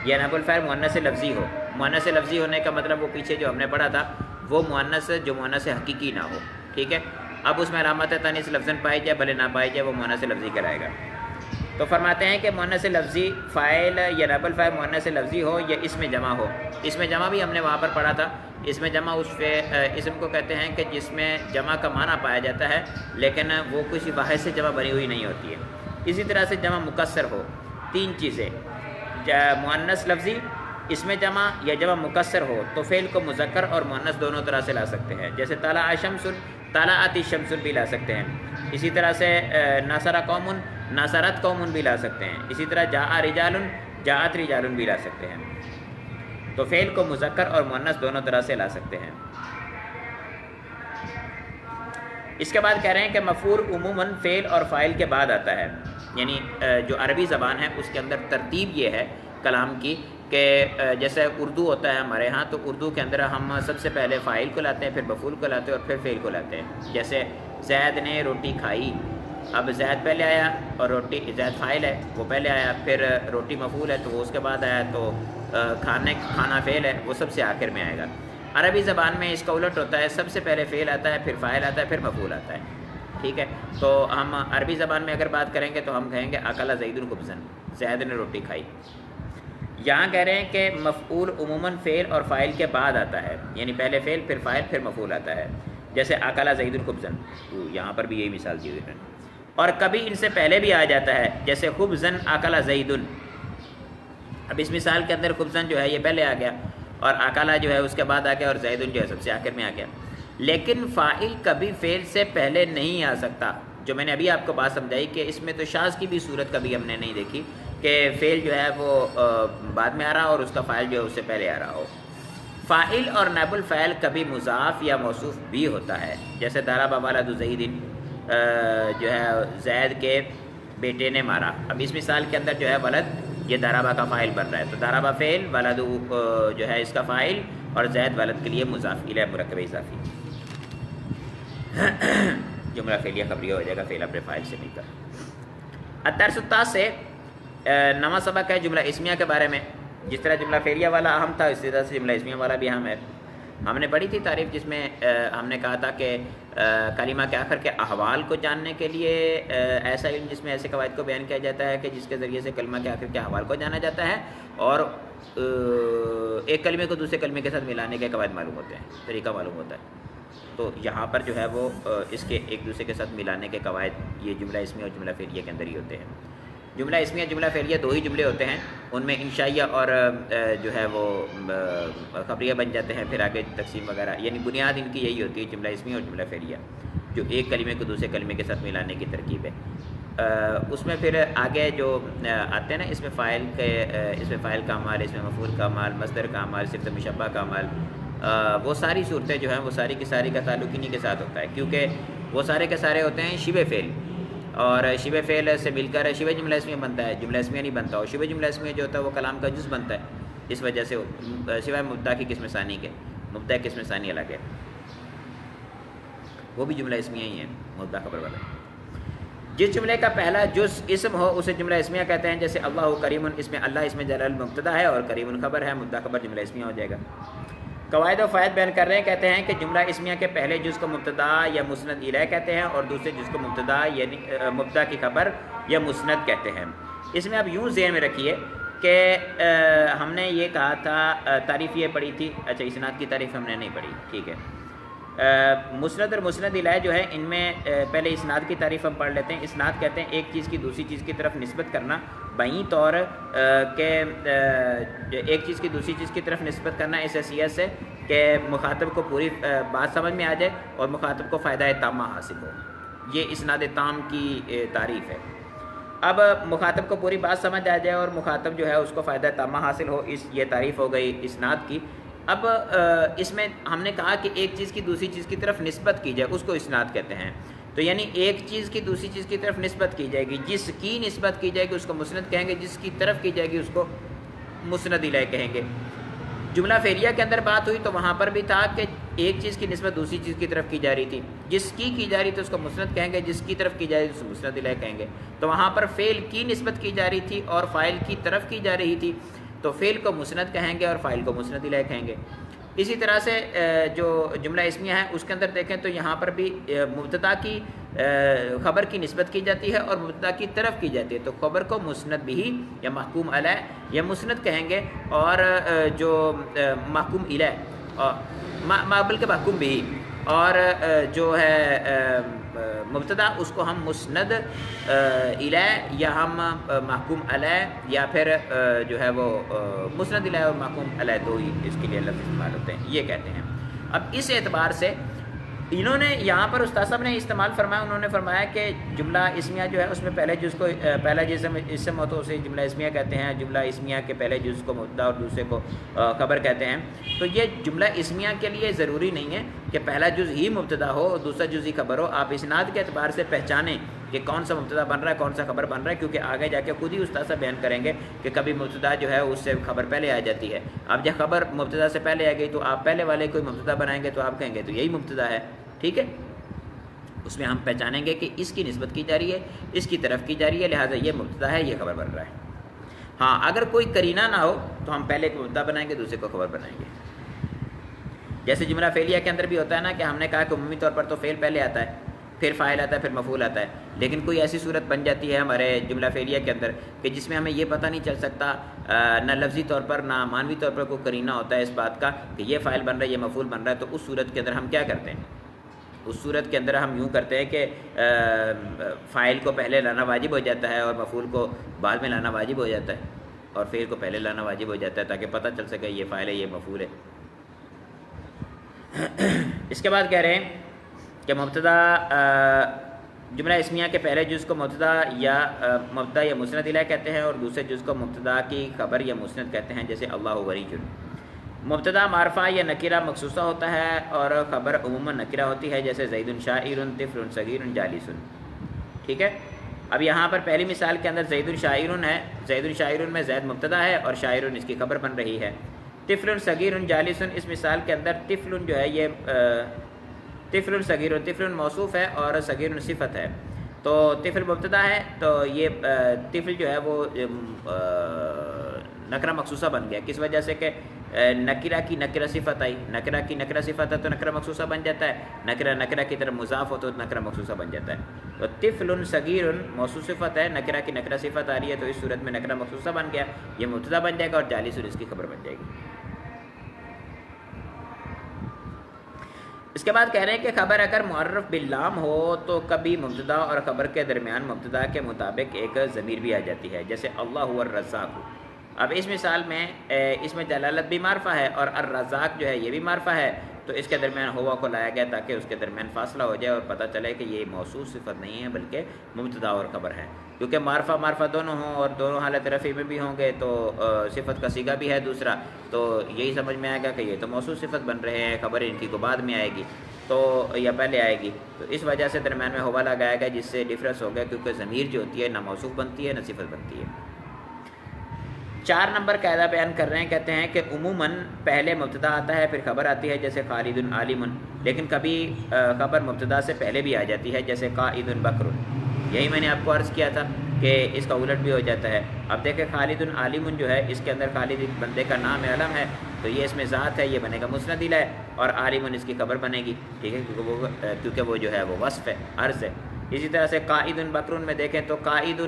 یا نائب الفاعل مؤنث لفظی ہو، مؤنث لفظی ہونے کا مطلب وہ پیچھے جو ہم نے پڑھا تھا وہ مؤنث جو مؤنث حقیقی نہ ہو، ٹھیک ہے۔ اب اس میں علامت تانیث لفظاً پائی جائے بھلے نہ پائی جائے، وہ مؤنث لفظی کہلائے گا۔ تو فرماتے ہیں کہ مؤنث لفظی فاعل یا نائب الفاعل مؤنث لفظی ہو یا اس میں جمع ہو، اس میں جمع بھی ہم نے وہاں پر پڑھا تھا، اس میں جمع اس اسم کو کہتے ہیں کہ جس میں جمع کا معنی پایا جاتا ہے لیکن وہ کسی واحد سے جمع بنی ہوئی نہیں ہوتی ہے۔ اسی طرح سے جمع مکسر ہو، تین چیزیں، مؤنث لفظی، اس میں جمع یا جمع مکسر ہو تو فعل کو مذکر اور مؤنث دونوں طرح سے لا سکتے ہیں، جیسے طلع شمس، طلعت الشمس بھی لا سکتے ہیں۔ اسی طرح سے نصر قوم، نصرت قوم بھی لا سکتے ہیں۔ اسی طرح جاء رجال، جاءت رجال بھی لا سکتے ہیں۔ تو فعل کو مذکر اور مؤنث دونوں طرح سے لا سکتے ہیں۔ اس کے بعد کہہ رہے ہیں کہ مفعول عموماً فعل اور فاعل کے بعد آتا ہے، یعنی جو عربی زبان ہے اس کے اندر ترتیب یہ ہے کلام کی کہ جیسے اردو ہوتا ہے ہمارے ہاں، تو اردو کے اندر ہم سب سے پہلے فاعل کو لاتے ہیں، پھر مفعول کو لاتے ہیں اور پھر فعل کو لاتے ہیں۔ جیسے زید نے روٹی کھائی، اب زید پہلے آیا اور روٹی، زید فاعل ہے وہ پہلے آیا، پھر روٹی مفعول ہے تو وہ اس کے بعد آیا، تو کھانا فعل ہے وہ سب سے آخر میں آئے گا۔ عربی زبان میں اس کا الٹ ہوتا ہے، سب سے پہلے فعل آتا ہے، پھر فاعل آتا ہے، پھر مفعول آتا ہے، ٹھیک ہے۔ تو ہم عربی زبان میں اگر بات کریں گے تو ہم کہیں گے اکل زید خبزا، زید نے روٹی کھائی۔ یہاں کہہ رہے ہیں کہ مفعول عموماً فعل اور فاعل کے بعد آتا ہے، یعنی پہلے فعل پھر فاعل پھر مفعول آتا ہے، جیسے اکل زید خبزا، یہاں پر بھی یہی مثال دی ہوئی ہے۔ اور کبھی ان سے پہلے بھی آ جاتا ہے، جیسے خبزا اکل زید، اب اس مثال کے اندر خبزا جو ہے یہ پہلے آ گیا اور اکلا جو ہے اس کے بعد آ گیا اور زید جو ہے سب سے آخر میں آ گیا۔ لیکن فاعل کبھی فعل سے پہلے نہیں آ سکتا، جو میں نے ابھی آپ کو بات سمجھائی کہ اس میں تو شاذ کی بھی صورت کبھی ہم نے نہیں دیکھی کہ فعل جو ہے وہ بعد میں آ رہا اور اس کا فاعل جو ہے اس سے پہلے آ رہا ہو۔ فاعل اور نائب الفاعل کبھی مضاف یا موصوف بھی ہوتا ہے، جیسے ضرب ولد زید، جو ہے زید کے بیٹے نے مارا۔ اب اس مثال کے اندر جو ہے ولد یہ ضربہ کا فاعل بن رہا ہے، تو ضربہ فعل، ولد جو ہے اس کا فاعل اور زید ولد کے لیے مضاف الیہ مرکب اضافی، جملہ فعلیہ خبریہ ہو جائے گا فعل اپنے فاعل سے مل کر۔ الدرس التاسع، نواں سبق ہے جملہ اسمیہ کے بارے میں۔ جس طرح جملہ فعلیہ والا اہم تھا اسی طرح سے جملہ اسمیہ والا بھی اہم ہے۔ ہم نے پڑھی تھی تعریف جس میں ہم نے کہا تھا کہ کلمہ کے آخر کے احوال کو جاننے کے لیے ایسا علم جس میں ایسے قواعد کو بیان کیا جاتا ہے کہ جس کے ذریعے سے کلمہ کے آخر کے احوال کو جانا جاتا ہے اور ایک کلمے کو دوسرے کلمے کے ساتھ ملانے کے قواعد معلوم ہوتے ہیں، طریقہ معلوم ہوتا ہے۔ تو یہاں پر جو ہے وہ اس کے ایک دوسرے کے ساتھ ملانے کے قواعد یہ جملہ اسمیہ اور جملہ فعلیہ کے اندر ہی ہوتے ہیں۔ جملہ اسمیہ جملہ فعلیہ دو ہی جملے ہوتے ہیں، ان میں انشائیہ اور جو ہے وہ خبریہ بن جاتے ہیں، پھر آگے تقسیم وغیرہ، یعنی بنیاد ان کی یہی ہوتی ہے جملہ اسمیہ اور جملہ فعلیہ، جو ایک کلمے کو دوسرے کلمے کے ساتھ ملانے کی ترکیب ہے۔ اس میں پھر آگے جو آتے ہیں نا، اس میں فاعل کا مال، اس میں مفعول کا مال، مصدر کا مال، صفت مشبہ کا مال، وہ ساری صورتیں جو ہیں وہ ساری کی ساری کا تعلق انہی کے ساتھ ہوتا ہے، کیونکہ وہ سارے کے سارے ہوتے ہیں شبہ فعل، اور شبہ فعل سے مل کر شبہ جملہ اسمیہ بنتا ہے، جملہ اسمیہ نہیں بنتا، اور شبہ جملہ اسمیہ جو ہوتا ہے وہ کلام کا جز بنتا ہے، اس وجہ سے سوائے مبتدا کی قسم ثانی کے، مبتدا کی قسم ثانی الگ ہے، وہ بھی جملہ اسمیہ ہی ہے مبتدا خبر والا۔ جس جملے کا پہلا جز اسم ہو اسے جملہ اسمیہ کہتے ہیں، جیسے اللہ کریم، اس میں اللہ اسم جلال مبتدا ہے اور کریم خبر ہے، مبتدا خبر جملہ اسمیہ ہو جائے گا۔ قواعد و فوائد بیان کر رہے ہیں، کہتے ہیں کہ جملہ اسمیہ کے پہلے جز کو مبتدا یا مسند الیہ کہتے ہیں، اور دوسرے جز کو مبتدا یعنی مبتدا کی خبر یا مسند کہتے ہیں۔ اس میں اب یوں ذہن میں رکھیے کہ ہم نے یہ کہا تھا، تعریف یہ پڑھی تھی، اچھا اسناد کی تعریف ہم نے نہیں پڑھی، ٹھیک ہے۔ مسند اور مسند الیہ جو ہے ان میں پہلے اسناد کی تعریف ہم پڑھ لیتے ہیں۔ اسناد کہتے ہیں ایک چیز کی دوسری چیز کی طرف نسبت کرنا، بعین طور کہ ایک چیز کی دوسری چیز کی طرف نسبت کرنا اس حیثیت سے کہ مخاطب کو پوری بات سمجھ میں آ جائے اور مخاطب کو فائدہ تامہ حاصل ہو، یہ اسناد تام کی تعریف ہے۔ اب مخاطب کو پوری بات سمجھ آ جائے اور مخاطب جو ہے اس کو فائدہ تامہ حاصل ہو، یہ تعریف ہو گئی اسناد کی۔ اب اس میں ہم نے کہا کہ ایک چیز کی دوسری چیز کی طرف نسبت کی جائے، اس کو اسناد کہتے ہیں۔ تو یعنی ایک چیز کی دوسری چیز کی طرف نسبت کی جائے گی، جس کی نسبت کی جائے گی اس کو مسند کہیں گے، جس کی طرف کی جائے گی اس کو مسند الیہ کہیں گے۔ جملہ فعلیہ کے اندر بات ہوئی تو وہاں پر بھی تھا کہ ایک چیز کی نسبت دوسری چیز کی طرف کی جا رہی تھی، جس کی جا رہی تھی اس کو مسند کہیں گے، جس کی طرف کی جا رہی تھی اس کو مسند الیہ کہیں گے۔ تو وہاں پر فعل کی نسبت کی جا رہی تھی اور فاعل کی طرف کی جا رہی تھی، تو فعل کو مسند کہیں گے اور فاعل کو مسند الیہ کہیں گے۔ اسی طرح سے جو جملہ اسمیہ ہے اس کے اندر دیکھیں تو یہاں پر بھی مبتدا کی خبر کی نسبت کی جاتی ہے اور مبتدا کی طرف کی جاتی ہے، تو خبر کو مسند بھی یا محکوم علیہ یا مسند کہیں گے، اور جو محکوم الیہ بلکہ محکوم بھی، اور جو ہے مبتدا اس کو ہم مسند الیہ یا ہم محکوم علیہ یا پھر جو ہے وہ مسند الیہ اور محکوم علیہ دو ہی اس کے لیے لفظ استعمال ہوتے ہیں، یہ کہتے ہیں۔ اب اس اعتبار سے انہوں نے یہاں پر استاد صاحب نے استعمال فرمایا، انہوں نے فرمایا کہ جملہ اسمیہ جو ہے اس میں پہلے جز کو پہلا اسم ہو تو اسے جملہ اسمیہ کہتے ہیں، جملہ اسمیہ کے پہلے جز کو مبتدا اور دوسرے کو خبر کہتے ہیں۔ تو یہ جملہ اسمیہ کے لیے ضروری نہیں ہے کہ پہلا جز ہی مبتدا ہو اور دوسرا جز ہی خبر ہو، آپ اسناد کے اعتبار سے پہچانیں کہ کون سا مبتدا بن رہا ہے کون سا خبر بن رہا ہے، کیونکہ آگے جا کے خود ہی استاد صاحب بیان کریں گے کہ کبھی مبتدا جو ہے اس سے خبر پہلے آ جاتی ہے۔ اب جب خبر مبتدا سے پہلے آ گئی تو آپ پہلے والے کوئی مبتدا بنائیں گے تو آپ کہیں گے تو یہی مبتدا ہے، ٹھیک ہے۔ اس میں ہم پہچانیں گے کہ اس کی نسبت کی جا رہی ہے، اس کی طرف کی جا رہی ہے، لہٰذا یہ مبتدا ہے، یہ خبر بن رہا ہے۔ ہاں اگر کوئی قرینہ نہ ہو تو ہم پہلے کو مبتدا بنائیں گے دوسرے کو خبر بنائیں گے، جیسے جملہ فعلیہ کے اندر بھی ہوتا ہے نا کہ ہم نے کہا کہ عمومی طور پر تو فعل پہلے آتا ہے، پھر فاعل آتا ہے، پھر مفعول آتا ہے، لیکن کوئی ایسی صورت بن جاتی ہے ہمارے جملہ فعلیہ کے اندر کہ جس میں ہمیں یہ پتہ نہیں چل سکتا، نہ لفظی طور پر نہ معنوی طور پر کوئی قرینہ ہوتا ہے اس بات کا کہ یہ فاعل بن رہا ہے یہ مفعول بن رہا ہے، تو اس صورت کے اندر ہم کیا کرتے ہیں؟ اس صورت کے اندر ہم یوں کرتے ہیں کہ فاعل کو پہلے لانا واجب ہو جاتا ہے اور مفعول کو بعد میں لانا واجب ہو جاتا ہے، اور فعل کو پہلے لانا واجب ہو جاتا ہے تاکہ پتہ چل سکے یہ فاعل ہے یہ مفعول ہے۔ اس کے بعد کہہ رہے ہیں کہ مبتدا جملہ اسمیہ کے پہلے جز کو مبتدا یا مسند الیہ کہتے ہیں اور دوسرے جز کو مبتدا کی خبر یا مسند کہتے ہیں، جیسے اللہ وریج۔ مبتدا معرفہ یا نکرہ مخصوصہ ہوتا ہے اور خبر عموماً نکرہ ہوتی ہے، جیسے زید شاعر، طفل صغیر، جالس، ٹھیک ہے۔ اب یہاں پر پہلی مثال کے اندر زید شاعر ہے، زید شاعر میں زید مبتدا ہے اور شاعر اس کی خبر بن رہی ہے۔ طفل صغیر جالس، اس مثال کے اندر طفل جو ہے یہ طفل صغیر، طفل موصوف ہے اور صغیر صفت ہے، تو طفل مبتدا ہے تو یہ طفل جو ہے وہ نکرہ مخصوصہ بن گیا، کس وجہ سے کہ نکرہ کی نکرہ صفت آئی، نکرہ کی نکرہ صفت ہے تو نکرہ مخصوصہ بن جاتا ہے، نکرہ کی طرف مضاف ہو تو نکرہ مخصوصہ بن جاتا ہے۔ تو طفل صغیر موصوف صفت ہے، نکرہ کی نکرہ صفت آ رہی ہے تو اس صورت میں نکرہ مخصوصہ بن گیا، یہ مبتدا بن جائے گا اور جالس اس کی خبر بن جائے گی۔ اس کے بعد کہہ رہے ہیں کہ خبر اگر معرف باللام ہو تو کبھی مبتدا اور خبر کے درمیان مبتدا کے مطابق ایک ضمیر بھی آ جاتی ہے، جیسے اللہ الرزاق، اب اس مثال میں اس میں جلالت بھی معرفہ ہے اور الرزاق جو ہے یہ بھی معرفہ ہے، تو اس کے درمیان ہوا کو لایا گیا تاکہ اس کے درمیان فاصلہ ہو جائے اور پتہ چلے کہ یہ موصوف صفت نہیں ہے بلکہ مبتدا اور خبر ہے، کیونکہ معرفہ دونوں ہوں اور دونوں حالت رفع میں بھی ہوں گے تو صفت کا صیغہ بھی ہے دوسرا، تو یہی سمجھ میں آئے گا کہ یہ تو موصوف صفت بن رہے ہیں، خبر ان کی کو بعد میں آئے گی تو یا پہلے آئے گی، تو اس وجہ سے درمیان میں ہوا لگایا گیا جس سے ڈفرینس ہو گیا، کیونکہ ضمیر جو ہوتی ہے نہ موصوف بنتی ہے نہ صفت بنتی ہے۔ 4 نمبر قاعدہ بیان کر رہے ہیں، کہتے ہیں کہ عموماً پہلے مبتدا آتا ہے پھر خبر آتی ہے جیسے خالد عالم، لیکن کبھی خبر مبتدا سے پہلے بھی آ جاتی ہے جیسے قائد بکر۔ یہی میں نے آپ کو عرض کیا تھا کہ اس کا الٹ بھی ہو جاتا ہے۔ اب دیکھیں خالد عالم جو ہے اس کے اندر خالد ایک بندے کا نام ہے، علم ہے، تو یہ اس میں ذات ہے، یہ بنے گا مسند الیہ ہے، اور عالم اس کی خبر بنے گی، ٹھیک ہے، کیونکہ وہ جو ہے وہ وصف ہے، عرض ہے۔ اسی طرح سے قائد بکر میں دیکھیں تو قائد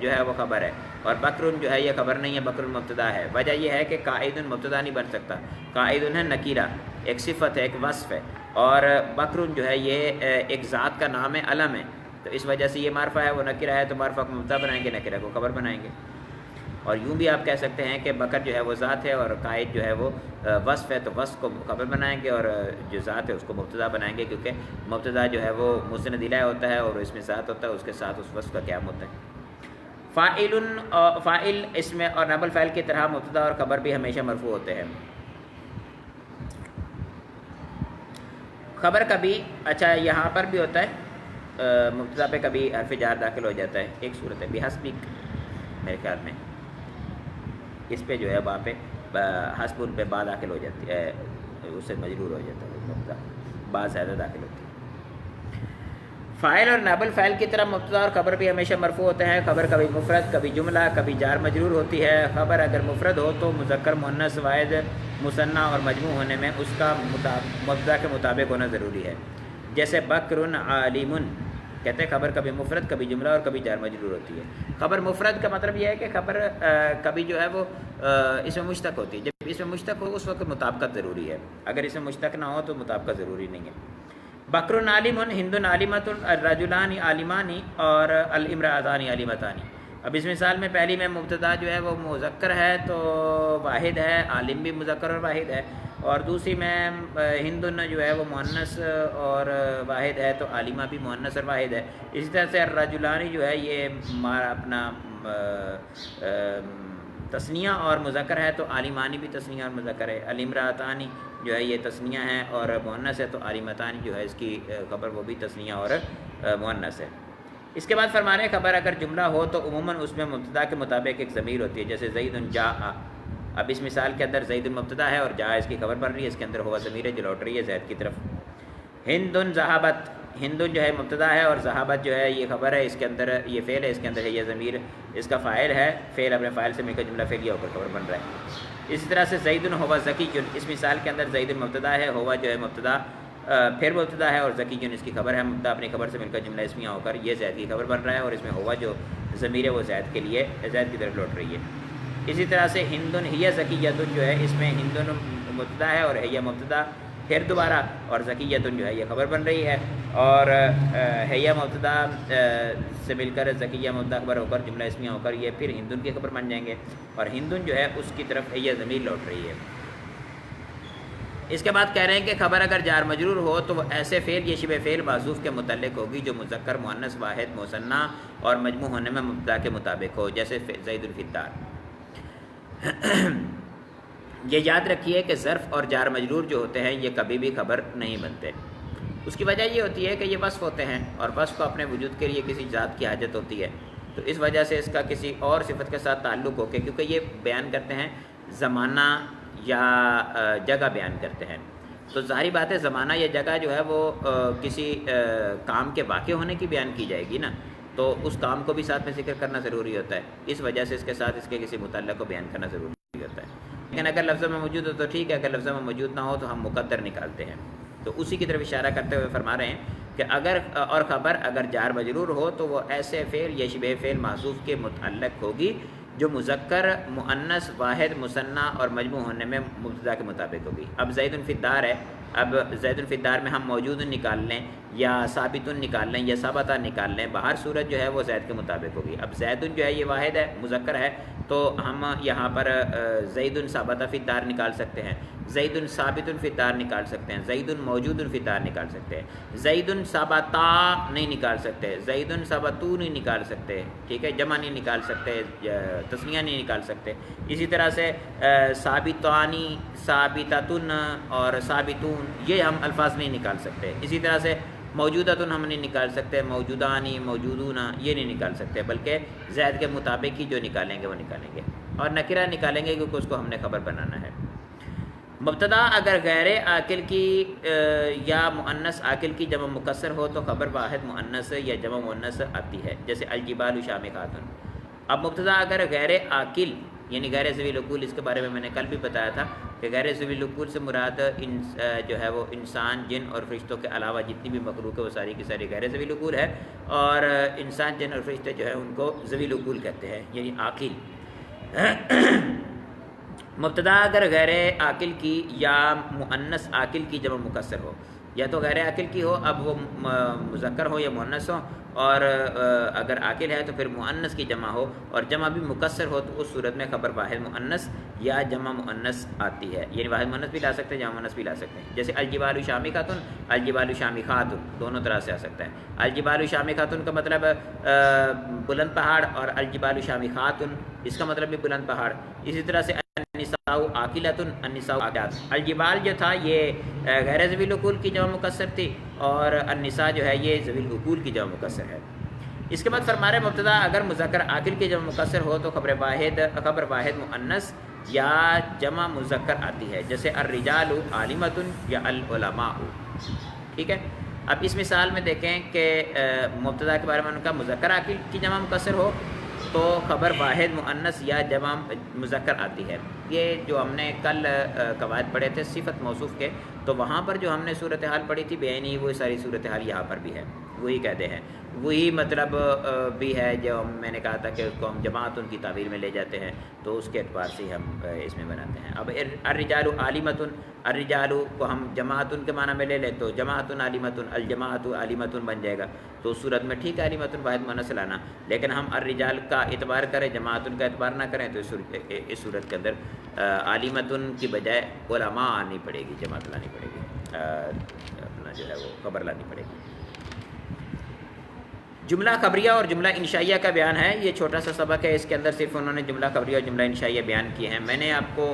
جو ہے وہ خبر ہے اور بکر جو ہے یہ خبر نہیں ہے، بکر مبتدا ہے۔ وجہ یہ ہے کہ قائد مبتدا نہیں بن سکتا، قائد ہے نکیرہ، ایک صفت ہے، ایک وصف ہے، اور بکر جو ہے یہ ایک ذات کا نام ہے، علم ہے، تو اس وجہ سے یہ معرفہ ہے، وہ نکیرہ ہے تو معرفہ کو مبتدا بنائیں گے، نکیرہ کو خبر بنائیں گے۔ اور یوں بھی آپ کہہ سکتے ہیں کہ بکر جو ہے وہ ذات ہے اور قائد جو ہے وہ وصف ہے، تو وصف کو خبر بنائیں گے اور جو ذات ہے اس کو مبتدا بنائیں گے، کیونکہ مبتدا جو ہے وہ مسند الیہ ہوتا ہے اور اس میں ذات ہوتا ہے، اس کے ساتھ اس وصف کا قیام ہوتا ہے۔ فاعل اس میں اور نائب الفاعل کی طرح مبتدا اور خبر بھی ہمیشہ مرفوع ہوتے ہیں۔ خبر کبھی اچھا یہاں پر بھی ہوتا ہے، مبتدا پہ کبھی حرف جار داخل ہو جاتا ہے، ایک صورت ہے بحسبک، میرے خیال میں اس پہ جو ہے وہاں پہ حسب پہ با داخل ہو جاتی ہے، اس سے مجرور ہو جاتا ہے، مبتدا با زیادہ داخل ہوتی ہے۔ فاعل اور نائب الفاعل کی طرح مبتدا اور خبر بھی ہمیشہ مرفوع ہوتے ہیں۔ خبر کبھی مفرد کبھی جملہ کبھی جار مجرور ہوتی ہے۔ خبر اگر مفرد ہو تو مذکر مؤنث واحد مثنیٰ اور مجموع ہونے میں اس کا مبتدا کے مطابق ہونا ضروری ہے، جیسے بکر عالم، کہتے ہیں خبر کبھی مفرد کبھی جملہ اور کبھی جار مجرور ہوتی ہے۔ خبر مفرد کا مطلب یہ ہے کہ خبر کبھی جو ہے وہ اس میں مشتق ہوتی ہے، جب اس میں مشتق ہو اس وقت مطابقت ضروری ہے، اگر اس میں مشتق نہ ہو تو مطابقت ضروری نہیں ہے۔ بکر عالم، ہند عالمۃ، الرجلان عالمان اور الامرأتان عالمتان۔ اب اس مثال میں پہلی میں مبتدا جو ہے وہ مذکر ہے تو واحد ہے، عالم بھی مذکر اور واحد ہے، اور دوسری میں ہند جو ہے وہ مؤنث اور واحد ہے تو عالمہ بھی مؤنث اور واحد ہے۔ اسی طرح سے الرجلان جو ہے یہ اپنا تثنیہ اور مذکر ہے تو عالمانی بھی تثنیہ اور مذکر ہے۔ الامرأتان جو ہے یہ تثنیہ ہے اور مؤنث ہے تو عالمتان جو ہے اس کی خبر وہ بھی تثنیہ اور مؤنث ہے۔ اس کے بعد فرما رہے ہیں خبر اگر جملہ ہو تو عموماً اس میں مبتدا کے مطابق ایک ضمیر ہوتی ہے، جیسے زید جاء۔ اب اس مثال کے اندر زید مبتدا ہے اور جاء اس کی خبر بن رہی ہے، اس کے اندر ہوا ضمیر ہے جو لوٹ رہی ہے زید کی طرف۔ ہند ذہبت، ہند جو ہے مبتدا ہے اور ذہبت جو ہے یہ خبر ہے، اس کے اندر یہ فعل ہے، اس کے اندر ہے یہ ضمیر، اس کا فاعل ہے، فعل اپنے فاعل سے مل کر جملہ فعلیہ ہو کر خبر بن رہا ہے۔ اسی طرح سے زید ہوا ذکی، اس مثال کے اندر زید مبتدا ہے، ہوا جو ہے مبتدا پھر مبتدا ہے اور ذکی اس کی خبر ہے، مبتدا اپنی خبر سے مل کر جملہ اسمیہ ہو کر یہ زید کی خبر بن رہا ہے اور اس میں ہوا جو ضمیر ہے وہ زید کے لیے زید کی طرف لوٹ رہی ہے۔ اسی طرح سے ہندن ہی ذکیۃ جو ہے اس میں ہندن مبتدا ہے اور ہے مبتدا پھر دوبارہ اور ذکیۃ جو ہے یہ خبر بن رہی ہے، اور ہے مبتدا سے مل کر ذکیہ مبتدا خبر ہو کر جملہ اسمیہ ہو کر یہ پھر ہندن کی خبر بن جائیں گے، اور ہندن جو ہے اس کی طرف ہے ضمیر لوٹ رہی ہے۔ اس کے بعد کہہ رہے ہیں کہ خبر اگر جار مجرور ہو تو وہ ایسے فعل یہ شبہ فعل معذوف کے متعلق ہوگی جو مذکر مؤنث واحد مثنیٰ اور مجموع ہونے میں مبتدا کے مطابق ہو، جیسے زید فی الدار۔ یہ یاد رکھیے کہ ظرف اور جار مجرور جو ہوتے ہیں یہ کبھی بھی خبر نہیں بنتے، اس کی وجہ یہ ہوتی ہے کہ یہ وصف ہوتے ہیں اور وصف کو اپنے وجود کے لیے کسی ذات کی حاجت ہوتی ہے، تو اس وجہ سے اس کا کسی اور صفت کے ساتھ تعلق ہو کے، کیونکہ یہ بیان کرتے ہیں زمانہ یا جگہ بیان کرتے ہیں، تو ظاہری بات ہے زمانہ یا جگہ جو ہے وہ کسی کام کے واقع ہونے کی بیان کی جائے گی نا، تو اس کام کو بھی ساتھ میں ذکر کرنا ضروری ہوتا ہے، اس وجہ سے اس کے ساتھ اس کے کسی متعلق کو بیان کرنا ضروری ہوتا ہے۔ لیکن اگر لفظ میں موجود ہو تو ٹھیک ہے، اگر لفظ میں موجود نہ ہو تو ہم مقدر نکالتے ہیں، تو اسی کی طرف اشارہ کرتے ہوئے فرما رہے ہیں کہ اگر اور خبر اگر جار مجرور ہو تو وہ ایسے فعل یا شبہ فعل محذوف کے متعلق ہوگی جو مذکر مؤنث واحد مثنیٰ اور مجموع ہونے میں مبتدا کے مطابق ہوگی۔ اب زید فی الدار ہے، اب زید فی الدار میں ہم موجود نکال لیں یا ثابت نکال لیں یا ثابتہ نکال لیں، باہر صورت جو ہے وہ زید کے مطابق ہوگی۔ اب زید جو ہے یہ واحد ہے، مذکر ہے، تو ہم یہاں پر زید ثابت فی الدار نکال سکتے ہیں، زید ثابت فی الدار نکال سکتے ہیں، زید موجود فی الدار نکال سکتے ہیں، زید ثابتا نہیں نکال سکتے، زید ثابتو نہیں نکال سکتے، ٹھیک ہے، جمع نہیں نکال سکتے، تسنیہ نہیں نکال سکتے۔ اسی طرح سے ثابتانی، ثابتتن اور ثابتون یہ ہم الفاظ نہیں نکال سکتے۔ اسی طرح سے موجودتن ہم نہیں نکال سکتے، موجودانی، موجودون یہ نہیں نکال سکتے، بلکہ زید کے مطابق ہی جو نکالیں گے وہ نکالیں گے، اور نکرہ نکالیں گے کیونکہ اس کو ہم نے خبر بنانا ہے۔ مبتدا اگر غیر عاقل کی یا مؤنث عاقل کی جمع مکسر ہو تو خبر واحد مؤنث یا جمع مؤنث آتی ہے، جیسے الجبال شامخات۔ اب مبتدا اگر غیر عاقل یعنی غیر ذوی العقول، اس کے بارے میں نے کل بھی بتایا تھا کہ غیر ذوی العقول سے مراد جو ہے وہ انسان، جن اور فرشتوں کے علاوہ جتنی بھی مخلوق ہے وہ ساری کی ساری غیر ذوی العقول ہے، اور انسان، جن اور فرشتے جو ہے ان کو ذوی العقول کہتے ہیں یعنی عاقل۔ مبتدا اگر غیر عاقل کی یا مؤنث عاقل کی جمع مکسر ہو، یا تو غیر عاقل کی ہو، اب وہ مذکر ہو یا مؤنث ہو، اور اگر عاقل ہے تو پھر مؤنث کی جمع ہو، اور جمع بھی مکسر ہو تو اس صورت میں خبر واحد مؤنث یا جمع مؤنث آتی ہے، یعنی واحد مؤنث بھی لا سکتے ہیں، جمع مؤنث بھی لا سکتے ہیں، جیسے الجبال شامخات، الجبال شامخات دونوں طرح سے آ سکتا ہے۔ الجبال شامخات کا مطلب بلند پہاڑ، اور الجبال شامخات اس کا مطلب بھی بلند پہاڑ۔ اسی طرح سے النساء عاقلۃ، النساء عاقلات، الجبال جو تھا یہ غیر ذوی العقول کی جمع مکسر تھی، اور النساء جو ہے یہ ذوی العقول کی جمع مکسر ہے۔ اس کے بعد فرما رہے مبتدا اگر مذکر عاقل کی جمع مکسر ہو تو خبر واحد مؤنث یا جمع مذکر آتی ہے، جیسے الرجال عالمۃ یا العلماء، ٹھیک ہے۔ اب اس مثال میں دیکھیں کہ مبتدا کے بارے میں ان کا مذکر عاقل کی جمع مکسر ہو تو خبر واحد مؤنث یا جمع مذکر آتی ہے۔ یہ جو ہم نے کل قواعد پڑھے تھے صفت موصوف کے، تو وہاں پر جو ہم نے صورتحال پڑھی تھی بیانی، وہ ساری صورتحال یہاں پر بھی ہے، وہی کہتے ہیں، وہی مطلب بھی ہے جو میں نے کہا تھا کہ اس کو ہم جماعت ان کی تعبیر میں لے جاتے ہیں، تو اس کے اعتبار سے ہم اس میں بناتے ہیں۔ اب الرجال عالمۃ، الرجال کو ہم جماعت کے معنی میں لے لیں تو جماعت عالمۃ، الجماعت عالمۃ بن جائے گا، تو اس صورت میں ٹھیک ہے عالمۃ واحد مؤنث لانا، لیکن ہم الرجال کا اعتبار کریں، جماعت کا اعتبار نہ کریں، تو اس صورت کے اندر عالمۃ کی بجائے علماء آنی پڑے گی، جماعت لانی پڑے گی، اپنا جو ہے وہ خبر لانی پڑے گی۔ جملہ خبریہ اور جملہ انشائیہ کا بیان ہے، یہ چھوٹا سا سبق ہے، اس کے اندر صرف انہوں نے جملہ خبریہ اور جملہ انشائیہ بیان کیے ہیں۔ میں نے آپ کو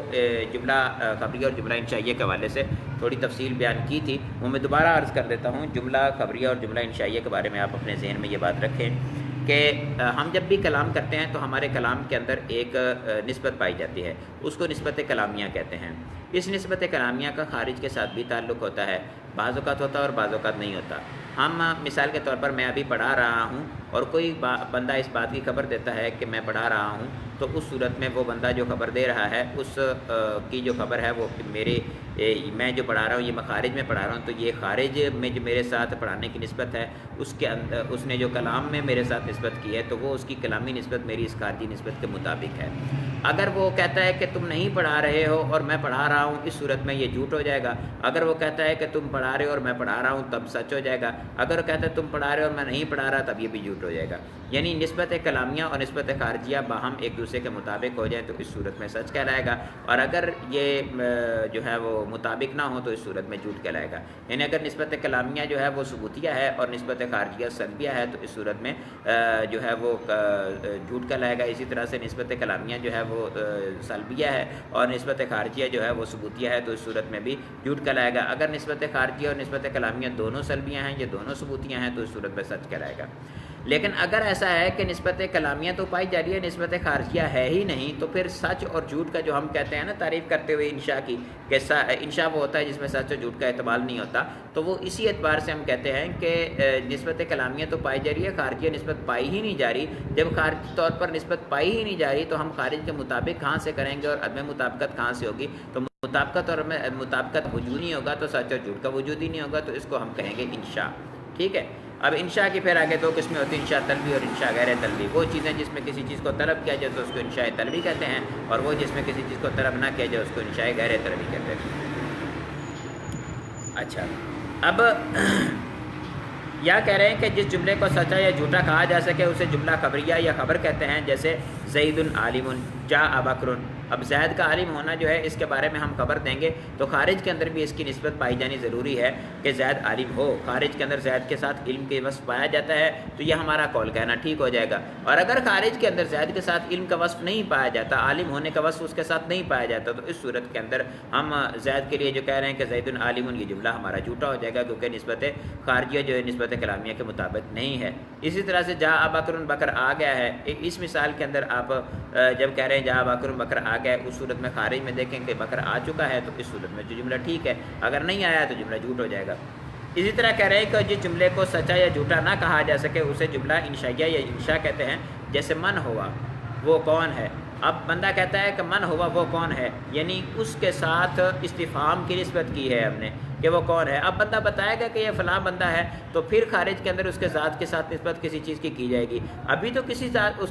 جملہ خبریہ اور جملہ انشائیہ کے حوالے سے تھوڑی تفصیل بیان کی تھی، وہ میں دوبارہ عرض کر دیتا ہوں۔ جملہ خبریہ اور جملہ انشائیہ کے بارے میں آپ اپنے ذہن میں یہ بات رکھیں کہ ہم جب بھی کلام کرتے ہیں تو ہمارے کلام کے اندر ایک نسبت پائی جاتی ہے، اس کو نسبت کلامیہ کہتے ہیں۔ اس نسبت کلامیہ کا خارج کے ساتھ بھی تعلق ہوتا ہے، بعض اوقات ہوتا ہے اور بعض اوقات نہیں ہوتا۔ ہم مثال کے طور پر میں ابھی پڑھا رہا ہوں اور کوئی بندہ اس بات کی خبر دیتا ہے کہ میں پڑھا رہا ہوں، تو اس صورت میں وہ بندہ جو خبر دے رہا ہے اس کی جو خبر ہے وہ میں جو پڑھا رہا ہوں، یہ میں خارج میں پڑھا رہا ہوں، تو یہ خارج میں جو میرے ساتھ پڑھانے کی نسبت ہے اس کے اندر اس نے جو کلام میں میرے ساتھ نسبت کی ہے تو وہ اس کی کلامی نسبت میری اس خارجی نسبت کے مطابق ہے۔ اگر وہ کہتا ہے کہ تم نہیں پڑھا رہے ہو اور میں پڑھا رہا ہوں، اس صورت میں یہ جھوٹ ہو جائے گا۔ اگر وہ کہتا ہے کہ تم پڑھا رہے ہو اور میں پڑھا رہا ہوں، تب سچ ہو جائے گا۔ اگر وہ کہتا ہے تم پڑھا رہے ہو اور میں نہیں پڑھا رہا، تب یہ بھی جھوٹ ہو جائے گا۔ یعنی نسبت کلامیہ اور نسبت خارجیہ باہم ایک دوسرے کے مطابق ہو جائے تو اس صورت میں سچ کہلائے گا، اور اگر یہ جو ہے وہ مطابق نہ ہو تو اس صورت میں جھوٹ کہلائے گا۔ یعنی اگر نسبت کلامیہ جو ہے وہ ثبوتیہ ہے اور نسبت خارجیہ سلبیہ ہے تو اس صورت میں جو ہے وہ جھوٹ کہلائے گا۔ اسی طرح سے نسبت کلامیہ جو ہے وہ سلبیہ ہے اور نسبت خارجیہ جو ہے وہ ثبوتیہ ہے تو اس صورت میں بھی جھوٹ کہلائے گا۔ اگر نسبت خارجیہ اور نسبت کلامیہ دونوں سلبیہ ہیں، یہ دونوں ثبوتیہ ہیں، تو اس صورت میں سچ کہلائے گا۔ لیکن اگر ایسا ہے کہ نسبت کلامیہ تو پائی جا رہی ہے، نسبت خارجیہ ہے ہی نہیں، تو پھر سچ اور جھوٹ کا جو ہم کہتے ہیں نا تعریف کرتے ہوئے انشاء کی، کہ انشاء وہ ہوتا ہے جس میں سچ اور جھوٹ کا احتمال نہیں ہوتا، تو وہ اسی اعتبار سے ہم کہتے ہیں کہ نسبت کلامیہ تو پائی جا رہی ہے، خارجیہ نسبت پائی ہی نہیں جا رہی۔ جب خارجی طور پر نسبت پائی ہی نہیں جا رہی تو ہم خارج کے مطابق کہاں سے کریں گے اور عدم مطابقت کہاں سے ہوگی؟ تو مطابقت اور مطابقت وجود نہیں ہوگا تو سچ اور جھوٹ کا وجود ہی نہیں ہوگا، تو اس کو ہم کہیں گے انشاء، ٹھیک ہے۔ اب انشاء کی پھر آگے دو قسمیں ہوتی ہیں، انشاء طلبی اور انشاء غیر طلبی۔ وہ چیزیں جس میں کسی چیز کو طلب کیا جائے تو اس کو انشاء طلبی کہتے ہیں، اور وہ جس میں کسی چیز کو طلب نہ کیا جائے اس کو انشاء غیر طلبی کہتے ہیں۔ اچھا، اب یا کہہ رہے ہیں کہ جس جملے کو سچا یا جھوٹا کہا جا سکے اسے جملہ خبریہ یا خبر کہتے ہیں، جیسے زید عالم جاء بکر۔ اب زید کا عالم ہونا جو ہے اس کے بارے میں ہم خبر دیں گے تو خارج کے اندر بھی اس کی نسبت پائی جانی ضروری ہے کہ زید عالم ہو، خارج کے اندر زید کے ساتھ علم کے وصف پایا جاتا ہے تو یہ ہمارا قول کہنا ٹھیک ہو جائے گا۔ اور اگر خارج کے اندر زید کے ساتھ علم کا وصف نہیں پایا جاتا، عالم ہونے کا وصف اس کے ساتھ نہیں پایا جاتا، تو اس صورت کے اندر ہم زید کے لیے جو کہہ رہے ہیں کہ زید عالم، یہ جملہ ہمارا جھوٹا ہو جائے گا، کیونکہ نسبت خارجیہ جو ہے نسبت کلامیہ کے مطابق نہیں ہے۔ اسی طرح سے جاء بکر، بکر آ گیا ہے، اس مثال کے اندر آپ جب کہہ رہے ہیں جاء بکر، بکر آ گیا ہے، اس صورت میں خارج میں دیکھیں کہ بکر آ چکا ہے تو اس صورت میں جو جملہ ٹھیک ہے، اگر نہیں آیا تو جملہ جھوٹ ہو جائے گا۔ اسی طرح کہہ رہے ہیں کہ جس جملے کو سچا یا جھوٹا نہ کہا جا سکے اسے جملہ انشائیہ یا انشاء کہتے ہیں، جیسے من ہوا وہ کون ہے۔ اب بندہ کہتا ہے کہ من ہوا وہ کون ہے، یعنی اس کے ساتھ استفہام کی نسبت کی ہے ہم نے کہ وہ کون ہے۔ اب بندہ بتائے گا کہ یہ فلاں بندہ ہے تو پھر خارج کے اندر اس کے ذات کے ساتھ نسبت کسی چیز کی جائے گی۔ ابھی تو اس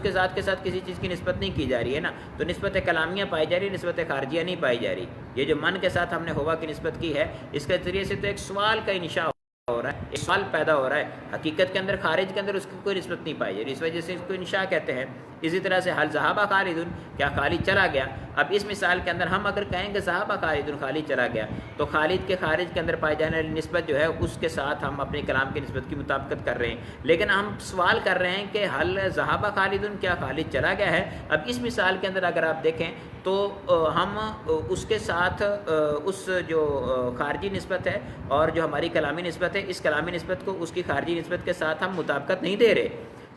کے ذات کے ساتھ کسی چیز کی نسبت نہیں کی جا رہی ہے نا، تو نسبت کلامیہ پائی جا رہی ہے، نسبت خارجیہ نہیں پائی جا رہی۔ یہ جو من کے ساتھ ہم نے ہوا کی نسبت کی ہے، اس کے ذریعے سے تو ایک سوال کا انشاء ہو رہا ہے، ایک سوال پیدا ہو رہا ہے۔ حقیقت کے اندر خارج کے اندر اس کی کوئی نسبت نہیں پائی جائے، اس وجہ سے اس کو انشاء کہتے ہیں۔ اسی طرح سے حل ذہب خالد، کیا خالد چلا گیا۔ اب اس مثال کے اندر ہم اگر کہیں کہ ذہب خالد، خالد چلا گیا، تو خالد کے خارج کے اندر پائے جانے والی نسبت جو ہے اس کے ساتھ ہم اپنے کلام کی نسبت کی مطابقت کر رہے ہیں، لیکن ہم سوال کر رہے ہیں کہ حل ذہب خالد، کیا خالد چلا گیا ہے۔ اب اس مثال کے اندر اگر آپ دیکھیں تو ہم اس کے ساتھ اس جو خارجی نسبت ہے اور جو ہماری کلامی نسبت ہے، اس کلامی نسبت کو اس کی خارجی نسبت کے ساتھ ہم مطابقت نہیں دے رہے،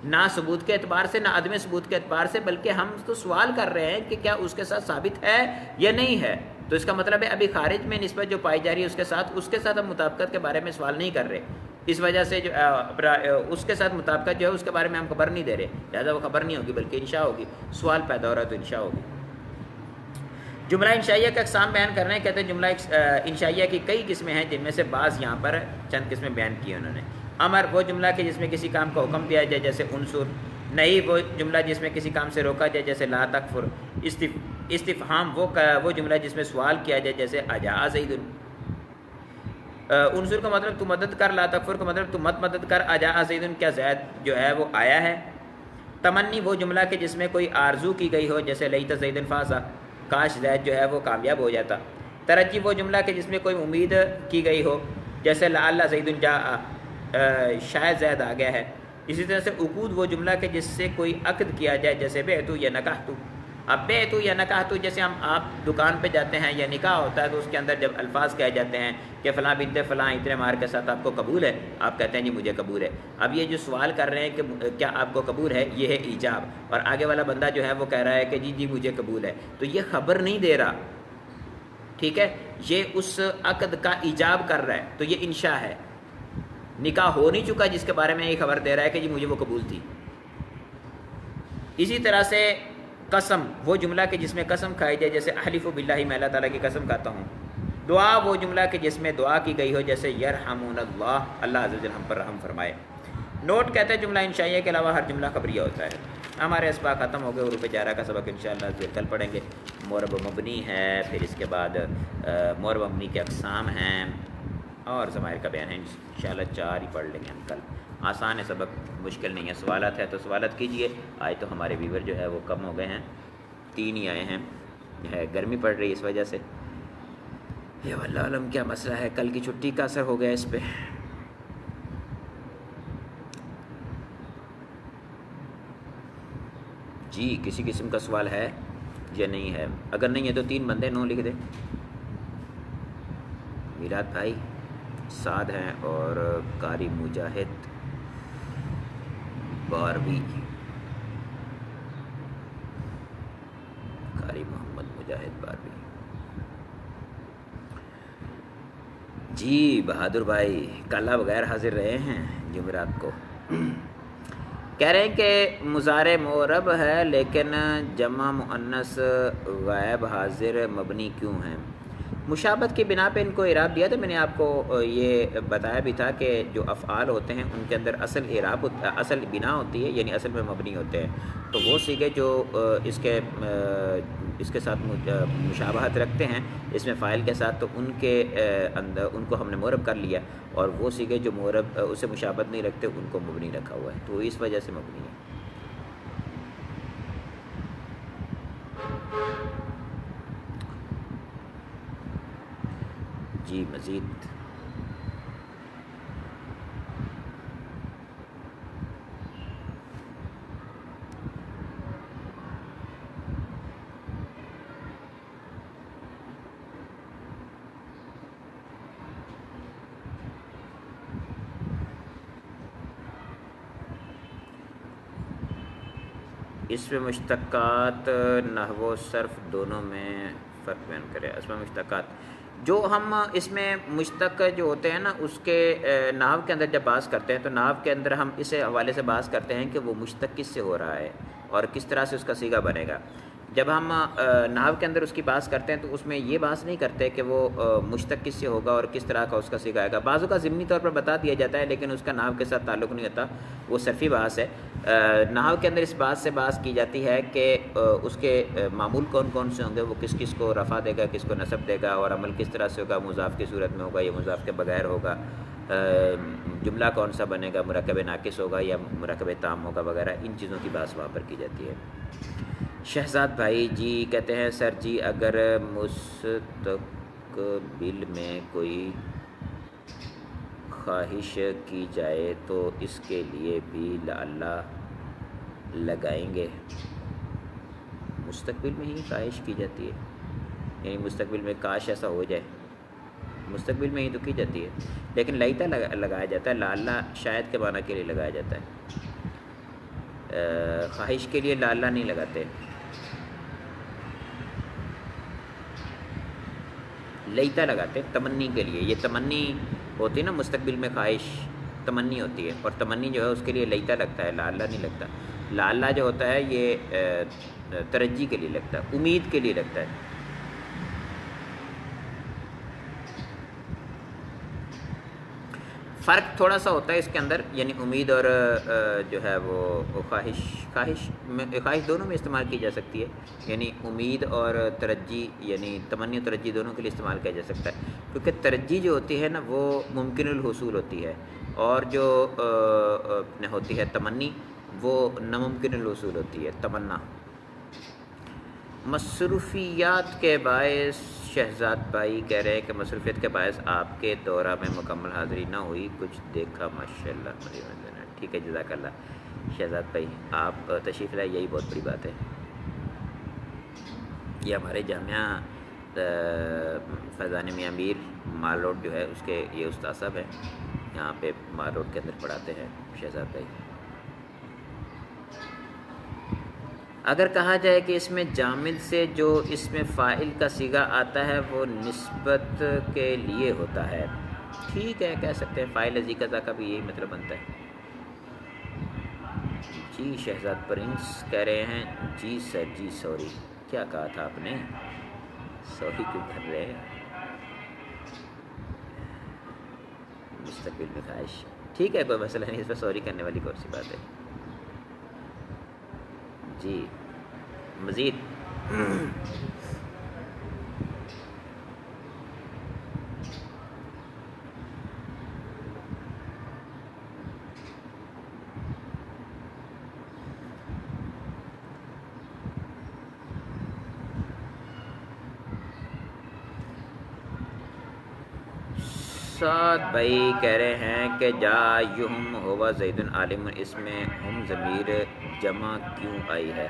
نہ ثبوت کے اعتبار سے نہ عدم ثبوت کے اعتبار سے، بلکہ ہم تو سوال کر رہے ہیں کہ کیا اس کے ساتھ ثابت ہے یا نہیں ہے۔ تو اس کا مطلب ہے ابھی خارج میں نسبت جو پائی جا رہی ہے اس کے ساتھ ہم مطابقت کے بارے میں سوال نہیں کر رہے، اس وجہ سے جو اس کے ساتھ مطابقت جو ہے اس کے بارے میں ہم خبر نہیں دے رہے، لہٰذا وہ خبر نہیں ہوگی بلکہ انشاء ہوگی۔ سوال پیدا ہو رہا ہے تو انشاء ہوگی۔ جملہ انشائیہ کا اقسام بیان کر رہے ہیں، کہتے ہیں جملہ انشائیہ کی کئی قسمیں ہیں، جن میں سے بعض یہاں پر چند قسمیں بیان کی انہوں نے۔ امر وہ جملہ کہ جس میں کسی کام کا حکم دیا جائے جیسے انصر، نہیں وہ جملہ جس میں کسی کام سے روکا جائے جیسے لا تکفر، استفہام وہ جملہ جس میں سوال کیا جائے جیسے اجاء زید۔ انصر کا مطلب تو مدد کر، لا تکفر کا مطلب تو مت مدد کر، اجاء زید کیا زید جو ہے وہ آیا ہے۔ تمنی وہ جملہ کہ جس میں کوئی آرزو کی گئی ہو جیسے لیت زید فازا، کاش زید جو ہے وہ کامیاب ہو جاتا۔ ترجی وہ جملہ کہ جس میں کوئی امید کی گئی ہو جیسے لعل زید جاء، شاید زید آ گیا ہے۔ اسی طرح سے عقود وہ جملہ کہ جس سے کوئی عقد کیا جائے جیسے بعتو یا نکحتو۔ اب بعتو یا نکحتو جیسے آپ دکان پہ جاتے ہیں یا نکاح ہوتا ہے تو اس کے اندر جب الفاظ کہے جاتے ہیں کہ فلاں بنت فلاں اتنے مہر کے ساتھ آپ کو قبول ہے، آپ کہتے ہیں جی مجھے قبول ہے۔ اب یہ جو سوال کر رہے ہیں کہ کیا آپ کو قبول ہے، یہ ہے ایجاب، اور آگے والا بندہ جو ہے وہ کہہ رہا ہے کہ جی مجھے قبول ہے، تو یہ خبر نہیں دے رہا، ٹھیک ہے، یہ اس عقد کا ایجاب کر رہا ہے، تو یہ انشاء ہے۔ نکاح ہو نہیں چکا جس کے بارے میں یہ خبر دے رہا ہے کہ جی مجھے وہ قبول تھی۔ اسی طرح سے قسم وہ جملہ کہ جس میں قسم کھائی جائے جیسے احلف باللہ میں اللہ تعالیٰ کی قسم کھاتا ہوں۔ دعا وہ جملہ کہ جس میں دعا کی گئی ہو جیسے یرحمون اللہ، اللہ عز و جل ہم پر رحم فرمائے۔ نوٹ کہتے ہیں جملہ انشائیہ کے علاوہ ہر جملہ خبریہ ہوتا ہے۔ ہمارے اسباق ختم ہو گئے، حروف جارہ کا سبق انشاءاللہ کل پڑھیں گے۔ معرب مبنی ہے، پھر اس کے بعد معرب مبنی کے اقسام ہیں اور ضمائر کا بیان ہے، انشاءاللہ 4 ہی پڑھ لیں گے ہم کل۔ آسان ہے سبق، مشکل نہیں ہے۔ سوالات ہے تو سوالات کیجئے۔ آج تو ہمارے ویور جو ہے وہ کم ہو گئے ہیں، 3 ہی آئے ہیں، گرمی پڑ رہی ہے اس وجہ سے۔ یہ واللہ علم کیا مسئلہ ہے، کل کی چھٹی کا اثر ہو گیا اس پہ۔ جی کسی قسم کا سوال ہے یا نہیں ہے؟ اگر نہیں ہے تو 3 بندے نو لکھ دیں۔ میراد بھائی سعد ہیں اور قاری مجاہد باروی، قاری محمد مجاہد باروی۔ جی بہادر بھائی کل بغیر حاضر رہے ہیں جمعرات کو۔ کہہ رہے ہیں کہ مضارع معرب ہے لیکن جمع مؤنث غائب حاضر مبنی کیوں ہیں؟ مشابہت کی بنا پہ ان کو اعراب دیا تھا میں نے آپ کو یہ بتایا بھی تھا کہ جو افعال ہوتے ہیں ان کے اندر اصل اعراب اصل بنا ہوتی ہے، یعنی اصل میں مبنی ہوتے ہیں، تو وہ صیغے جو اس کے ساتھ مشابہت رکھتے ہیں اس میں فاعل کے ساتھ، تو ان کے اندر ان کو ہم نے معرب کر لیا، اور وہ صیغے جو معرب اسے مشابہت نہیں رکھتے ان کو مبنی رکھا ہوا ہے، تو اس وجہ سے مبنی ہے۔ جی مزید اس میں مشتقات نحو و صرف دونوں میں فرق بیان کرے۔ اس میں مشتقات جو ہم اس میں مشتق جو ہوتے ہیں نا اس کے نحو کے اندر جب بحث کرتے ہیں تو نحو کے اندر ہم اس حوالے سے بحث کرتے ہیں کہ وہ مشتق کس سے ہو رہا ہے اور کس طرح سے اس کا صیغہ بنے گا۔ جب ہم نحو کے اندر اس کی بحث کرتے ہیں تو اس میں یہ بحث نہیں کرتے کہ وہ مشتق کس سے ہوگا اور کس طرح کا اس کا صیغہ آئے گا۔ بعضوں کا ضمنی طور پر بتا دیا جاتا ہے لیکن اس کا نحو کے ساتھ تعلق نہیں ہوتا، وہ صرفی بحث ہے۔ نحو کے اندر اس بات سے بحث کی جاتی ہے کہ اس کے معمول کون کون سے ہوں گے، وہ کس کس کو رفع دے گا، کس کو نصب دے گا، اور عمل کس طرح سے ہوگا، مضاف کی صورت میں ہوگا یا مضاف کے بغیر ہوگا، جملہ کون سا بنے گا، مرکب ناقص ہوگا یا مرکب تام ہوگا وغیرہ، ان چیزوں کی بحث وہاں پر کی جاتی ہے۔ شہزاد بھائی جی کہتے ہیں سر جی اگر مستقبل میں کوئی خواہش کی جائے تو اس کے لیے بھی لعلہ لگائیں گے؟ مستقبل میں ہی خواہش کی جاتی ہے، یعنی مستقبل میں کاش ایسا ہو جائے، مستقبل میں ہی تو کی جاتی ہے، لیکن لیتا لگایا جاتا ہے، لعلہ شاید کے معنی کے لیے لگایا جاتا ہے، خواہش کے لیے لعلہ نہیں لگاتے، لیتا لگاتے تمنی کے لیے۔ یہ تمنی ہوتی ہے نا، مستقبل میں خواہش تمنی ہوتی ہے، اور تمنی جو ہے اس کے لیے لیتا لگتا ہے، لعلہ نہیں لگتا۔ لعلہ جو ہوتا ہے یہ ترجی کے لیے لگتا ہے، امید کے لیے لگتا ہے۔ فرق تھوڑا سا ہوتا ہے اس کے اندر، یعنی امید اور جو ہے وہ خواہش دونوں میں استعمال کی جا سکتی ہے، یعنی امید اور ترجی، یعنی تمنی اور ترجی دونوں کے لیے استعمال کیا جا سکتا ہے، کیونکہ ترجی جو ہوتی ہے نا وہ ممکن الحصول ہوتی ہے، اور جو ہوتی ہے تمنی وہ ناممکن الحصول ہوتی ہے، تمنا۔ مصروفیات کے باعث شہزاد بھائی کہہ رہے ہیں کہ مصروفیت کے باعث آپ کے دورہ میں مکمل حاضری نہ ہوئی، کچھ دیکھا ماشاءاللہ۔ ٹھیک ہے، جزاک اللہ شہزاد بھائی، آپ تشریف لائے، یہی بہت بڑی بات ہے۔ یہ ہمارے جامعہ فیضان میاں میر مال روڈ جو ہے اس کے یہ استاد صاحب ہیں، یہاں پہ مال روڈ کے اندر پڑھاتے ہیں شہزاد بھائی۔ اگر کہا جائے کہ اس میں جامد سے جو اس میں فاعل کا صیغہ آتا ہے وہ نسبت کے لیے ہوتا ہے، ٹھیک ہے کہہ سکتے ہیں، فاعل ذکر کا بھی یہی مطلب بنتا ہے۔ جی شہزاد پرنس کہہ رہے ہیں جی سر جی سوری، کیا کہا تھا آپ نے، سوری کیوں کر رہے ہیں، مستقبل میں خواہش، ٹھیک ہے کوئی مسئلہ نہیں، اس پہ سوری کرنے والی کون سی بات ہے۔ جی مزید سعد بھائی کہہ رہے ہیں کہ جا یہم ہوا زید عالم، اس میں ہم ضمیر جمع کیوں آئی ہے؟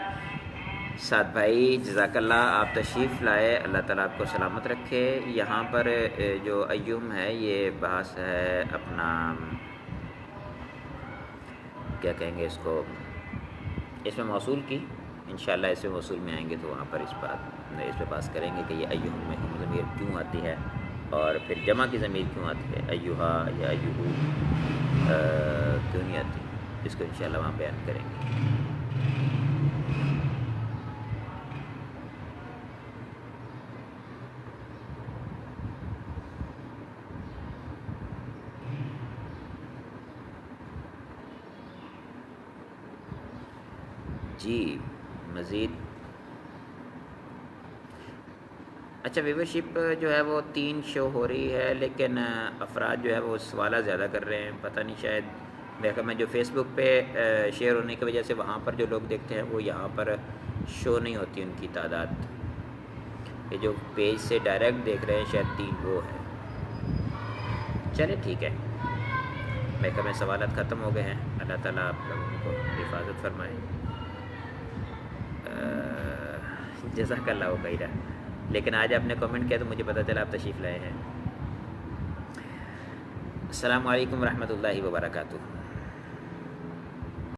سعد بھائی جزاک اللہ، آپ تشریف لائے، اللہ تعالیٰ آپ کو سلامت رکھے۔ یہاں پر جو ایوم ہے یہ بحث ہے اپنا کیا کہیں گے اس کو، اس میں موصول کی، انشاءاللہ اس میں موصول میں آئیں گے تو وہاں پر اس پہ بحث کریں گے کہ یہ ایوم میں ہم ضمیر کیوں آتی ہے اور پھر جمع کی ضمیر کیوں آتی ہے، ایوہا یا ایوہو کیوں نہیں آتی، اس کو انشاءاللہ وہاں بیان کریں گے۔ جی مزید اچھا ویورشپ جو ہے وہ 3 شو ہو رہی ہے، لیکن افراد جو ہے وہ سوالہ زیادہ کر رہے ہیں، پتہ نہیں شاید میں جو فیس بک پہ شیئر ہونے کی وجہ سے وہاں پر جو لوگ دیکھتے ہیں وہ یہاں پر شو نہیں ہوتی ان کی تعداد، یہ جو پیج سے ڈائریکٹ دیکھ رہے ہیں شاید 3 وہ ہے۔ چلے ٹھیک ہے، میں سوالات ختم ہو گئے ہیں، اللہ تعالیٰ آپ لوگوں کو حفاظت فرمائے۔ جزاک اللہ خیرہ، لیکن آج آپ نے کمنٹ کیا تو مجھے پتہ چلا آپ تشریف لائے ہیں۔ السلام علیکم ورحمۃ اللہ وبرکاتہ۔